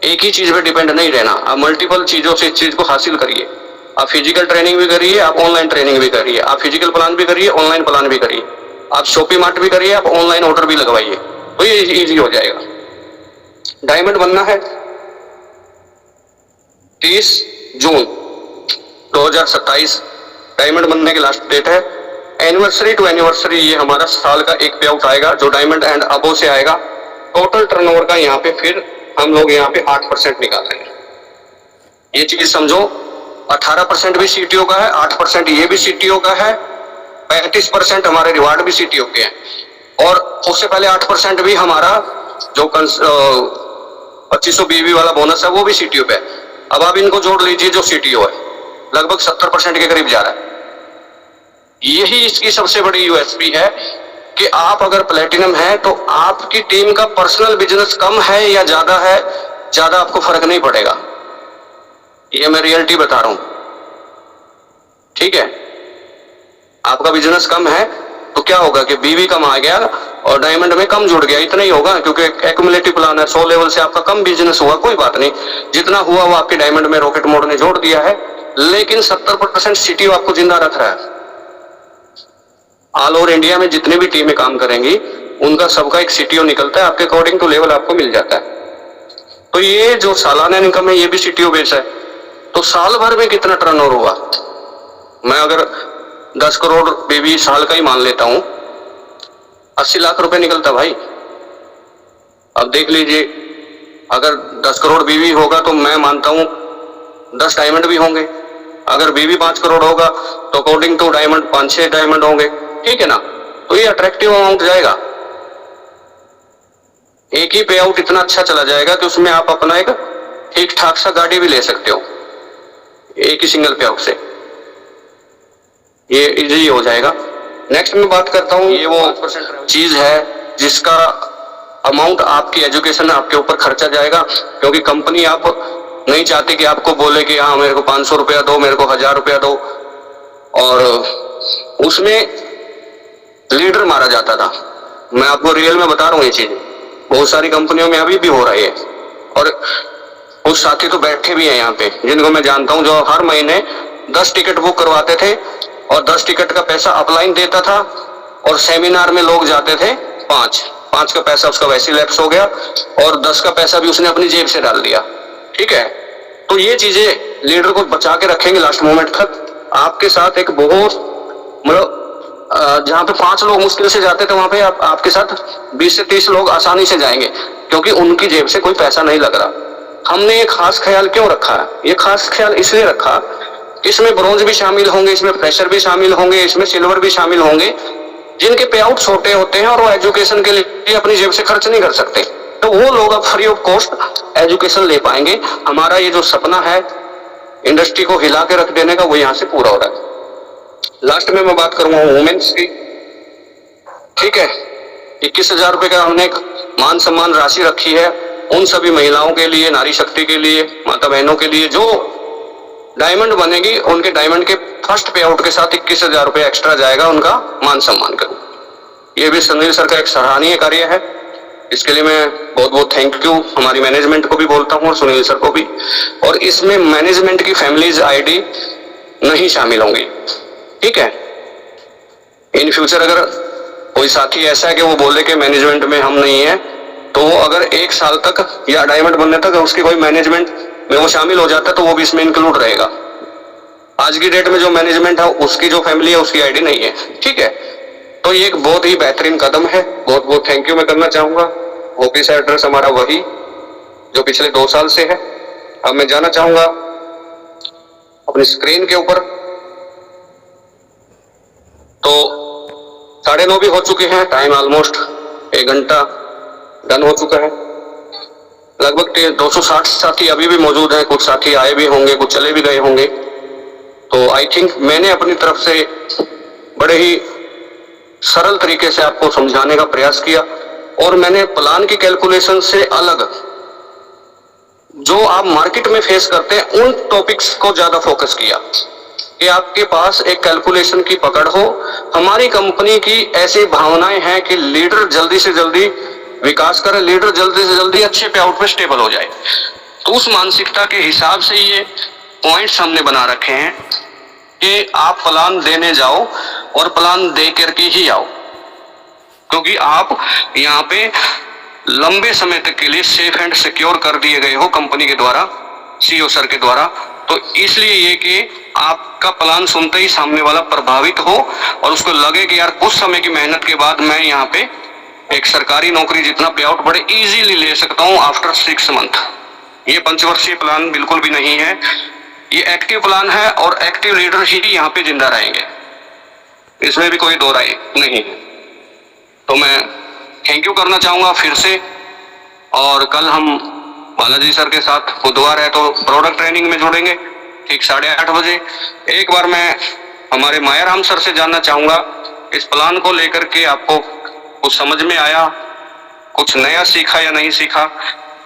एक ही चीज पे डिपेंड नहीं रहना, आप मल्टीपल चीजों से इस चीज को हासिल करिए। आप फिजिकल ट्रेनिंग भी करिए, आप ऑनलाइन ट्रेनिंग भी करिए, आप फिजिकल प्लान भी करिए, ऑनलाइन प्लान भी करिए, आप शॉपी मार्ट भी करिए, आप ऑनलाइन ऑर्डर भी लगवाइए, तो ये इजी हो जाएगा। डायमंड बनना है 30 जून 2027 डायमंड बनने की लास्ट डेट है। एनिवर्सरी टू एनिवर्सरी ये हमारा साल का एक पे आउट आएगा जो डायमंड एंड अबो से आएगा। टोटल टर्नओवर का यहाँ पे फिर हम लोग यहाँ पे 8% निकाल रहे हैं। ये चीज समझो, 18% भी सीटीओ का है, 8% ये भी सीटीओ का है, 35% हमारे रिवार्ड भी सीटीओ के हैं, और उससे पहले 8% भी हमारा जो 2500 बीवी वाला बोनस है वो भी सीटीओ पे है। अब आप इनको जोड़ लीजिए, जो सीटीओ है लगभग 70% के करीब जा रहा है। यही इसकी सबसे बड़ी यूएसपी है कि आप अगर प्लेटिनम है तो आपकी टीम का पर्सनल बिजनेस कम है या ज्यादा है, ज्यादा आपको फर्क नहीं पड़ेगा। ये मैं रियलिटी बता रहा हूं, ठीक है। आपका बिजनेस कम है तो क्या होगा कि बीवी कम आ गया और डायमंड में कम जुड़ गया, इतना ही होगा, क्योंकि एक्यूमुलेटिव प्लान है। 100 लेवल से आपका कम बिजनेस हुआ, कोई बात नहीं, जितना हुआ वो आपके डायमंड में रॉकेट मोड ने जोड़ दिया है। लेकिन 70% सीटीओ आपको जिंदा रख रहा है। ऑल ओवर इंडिया में जितने भी टीमें काम करेंगी उनका सबका एक सीटीओ निकलता है, आपके अकॉर्डिंग टू लेवल आपको मिल जाता है। तो ये जो सालाना इनकम है ये भी सीटीओ बेस है। तो साल भर में कितना टर्नओवर हुआ, मैं अगर 10 करोड़ बेबी साल का ही मान लेता हूं, 80 लाख रुपए निकलता भाई। अब देख लीजिए, अगर 10 करोड़ बीवी होगा तो मैं मानता हूं 10 डायमंड भी होंगे। अगर बीवी 5 करोड़ होगा तो अकॉर्डिंग टू डायमंड 5-6 डायमंड होंगे, ठीक है ना। तो ये अट्रैक्टिव अमाउंट जाएगा। एक ही पे आउट इतना अच्छा चला जाएगा कि उसमें आप अपना एक ठीक ठाक सा गाड़ी भी ले सकते हो एक ही सिंगल पे आउट से। ये इजी हो जाएगा। नेक्स्ट मैं बात करता हूँ, ये वो चीज है जिसका अमाउंट आपकी एजुकेशन आपके ऊपर खर्चा जाएगा, क्योंकि कंपनी आप नहीं चाहती कि आपको बोले कि हाँ मेरे को 500 रुपया दो, मेरे को 1000 रुपया दो। और उसमें लीडर मारा जाता था। मैं आपको रियल में बता रहा हूँ, ये चीज बहुत सारी कंपनियों में अभी भी हो रही है। और कुछ साथी तो बैठे भी हैं यहाँ पे जिनको मैं जानता हूँ, जो हर महीने 10 टिकट बुक करवाते थे और 10 टिकट का पैसा अपलाइन देता था, और सेमिनार में लोग जाते थे 5 का पैसा उसका वैसे लैप्स हो गया, और 10 का पैसा भी उसने अपनी जेब से डाल दिया, ठीक है। तो ये चीजें लीडर को बचा के रखेंगे लास्ट मोमेंट तक। आपके साथ एक बहुत मतलब जहाँ पे 5 लोग मुश्किल से जाते थे वहां पे आपके साथ 20 से 30 लोग आसानी से जाएंगे, क्योंकि उनकी जेब से कोई पैसा नहीं लग रहा। हमने ये खास ख्याल क्यों रखा है? ये खास ख्याल इसलिए रखा, इसमें ब्रॉन्ज भी शामिल होंगे, इसमें फ्रेशर भी शामिल होंगे, इसमें सिल्वर भी शामिल होंगे, जिनके पे आउट छोटे होते हैं और वो एजुकेशन के लिए अपनी जेब से खर्च नहीं कर सकते। तो वो लोग अब फ्री ऑफ कॉस्ट एजुकेशन ले पाएंगे। हमारा ये जो सपना है इंडस्ट्री को हिला के रख देने का, वो यहाँ से पूरा हो रहा है। लास्ट में मैं बात करूंगा वुमेन्स की, ठीक है। 21,000 रुपए का हमने एक मान सम्मान राशि रखी है उन सभी महिलाओं के लिए, नारी शक्ति के लिए, माता बहनों के लिए जो डायमंड बनेगी, उनके डायमंड के फर्स्ट पे आउट के साथ 21,000 रुपए एक्स्ट्रा जाएगा उनका मान सम्मान करूं। ये भी सुनील सर का एक सराहनीय कार्य है। इसके लिए मैं बहुत बहुत थैंक यू हमारी मैनेजमेंट को भी बोलता हूं और सुनील सर को भी। और इसमें मैनेजमेंट की फैमिलीज आईडी नहीं शामिल होंगी, ठीक है। इन फ्यूचर अगर कोई साथी ऐसा है कि वो बोले कि मैनेजमेंट में हम नहीं है, तो वो अगर 1 साल तक या डायमंड बनने तक उसकी कोई मैनेजमेंट में वो शामिल हो जाता है तो वो भी इसमें इंक्लूड रहेगा। आज की डेट में जो मैनेजमेंट है उसकी जो फैमिली है उसकी आईडी नहीं है, ठीक है। तो ये एक बहुत ही बेहतरीन कदम है। बहुत बहुत थैंक यू मैं करना चाहूंगा। ऑफिस एड्रेस हमारा वही जो पिछले 2 साल से है। अब मैं जाना चाहूंगा अपनी स्क्रीन के ऊपर। तो 9:30 भी हो चुके हैं, टाइम ऑलमोस्ट 1 घंटा डन हो चुका है। लगभग 260 साथी अभी भी मौजूद हैं, कुछ साथी आए भी होंगे, कुछ चले भी गए होंगे। तो आई थिंक मैंने अपनी तरफ से बड़े ही सरल तरीके से आपको समझाने का प्रयास किया, और मैंने प्लान की कैलकुलेशन से अलग जो आप मार्केट में फेस करते हैं उन टॉपिक्स को ज्यादा फोकस किया कि आपके पास एक कैलकुलेशन की पकड़ हो। हमारी कंपनी की ऐसी भावनाएं हैं कि लीडर जल्दी से जल्दी विकास करे, लीडर जल्दी से जल्दी अच्छे पे आउट पे स्टेबल हो जाए। तो उस मानसिकता के हिसाब से ये पॉइंट्स हमने बना रखे हैं कि आप प्लान देने जाओ और प्लान दे करके ही आओ, क्योंकि आप यहाँ पे लंबे समय तक के लिए सेफ एंड सिक्योर कर दिए गए हो कंपनी के द्वारा, सीईओ सर के द्वारा। तो इसलिए ये कि आपका प्लान सुनते ही सामने वाला प्रभावित हो और उसको लगे कि यार कुछ समय की मेहनत के बाद मैं यहाँ पे एक सरकारी नौकरी जितना पे आउट बड़े इजीली ले सकता हूँ आफ्टर 6 मंथ। ये पंचवर्षीय प्लान बिल्कुल भी नहीं है, ये एक्टिव प्लान है और एक्टिव लीडर ही यहाँ पे जिंदा रहेंगे, इसमें भी कोई दो राय नहीं है। तो मैं थैंक यू करना चाहूंगा फिर से। और कल हम बालाजी सर के साथ बुधवार है तो प्रोडक्ट ट्रेनिंग में जुड़ेंगे ठीक 8:30 बजे। एक बार मैं हमारे मायाराम सर से जानना चाहूंगा इस प्लान को लेकर के आपको कुछ समझ में आया, कुछ नया सीखा या नहीं सीखा,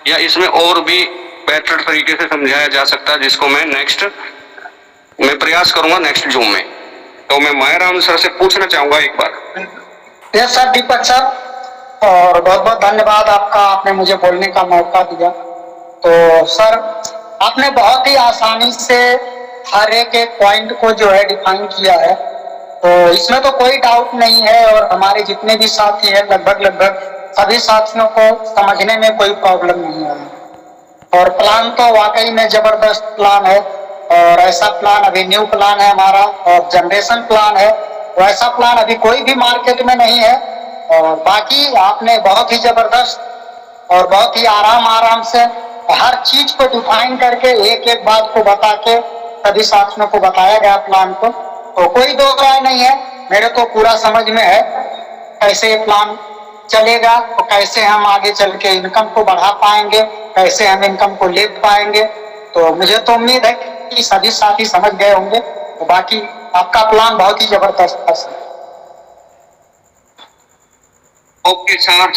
या इसमें और भी बेटर तरीके से समझाया जा सकता है जिसको मैं प्रयास करूंगा नेक्स्ट जूम में। तो मैं मायाराम सर से पूछना चाहूंगा एक बार। यस सर, दीपक सर, और बहुत बहुत धन्यवाद आपका, आपने मुझे बोलने का मौका दिया। तो सर आपने बहुत ही आसानी से हर एक पॉइंट को जो है डिफाइन किया है, तो इसमें तो कोई डाउट नहीं है। और हमारे जितने भी साथी हैं लगभग सभी साथियों को समझने में कोई प्रॉब्लम नहीं है। और प्लान तो वाकई में जबरदस्त प्लान है, और ऐसा प्लान अभी न्यू प्लान है हमारा और जनरेशन प्लान है, वैसा प्लान अभी कोई भी मार्केट में नहीं है। और बाकी आपने बहुत ही जबरदस्त और बहुत ही आराम से हर चीज को डिफाइन करके एक एक बात को बता के सभी साथियों को बताया गया प्लान को, तो कोई दो राय नहीं है, मेरे को पूरा समझ में है कैसे ये प्लान चलेगा, तो कैसे हम आगे चल के इनकम को बढ़ा पाएंगे, कैसे हम इनकम को ले पाएंगे। तो मुझे तो उम्मीद है कि सभी साथी समझ गए होंगे। तो बाकी आपका प्लान बहुत ही जबरदस्त है sir. Okay sir,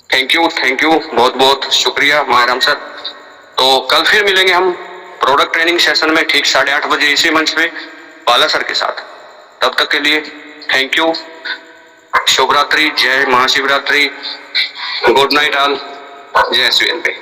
thank you बहुत बहुत शुक्रिया मायराम सर। तो कल फिर मिलेंगे हम प्रोडक्ट ट्रेनिंग सेशन में ठीक 8:30 बजे इसी मंच पे बाला सर के साथ। तब तक के लिए थैंक यू, शुभ रात्रि, जय महाशिवरात्रि, गुड नाइट ऑल, जय SVNP।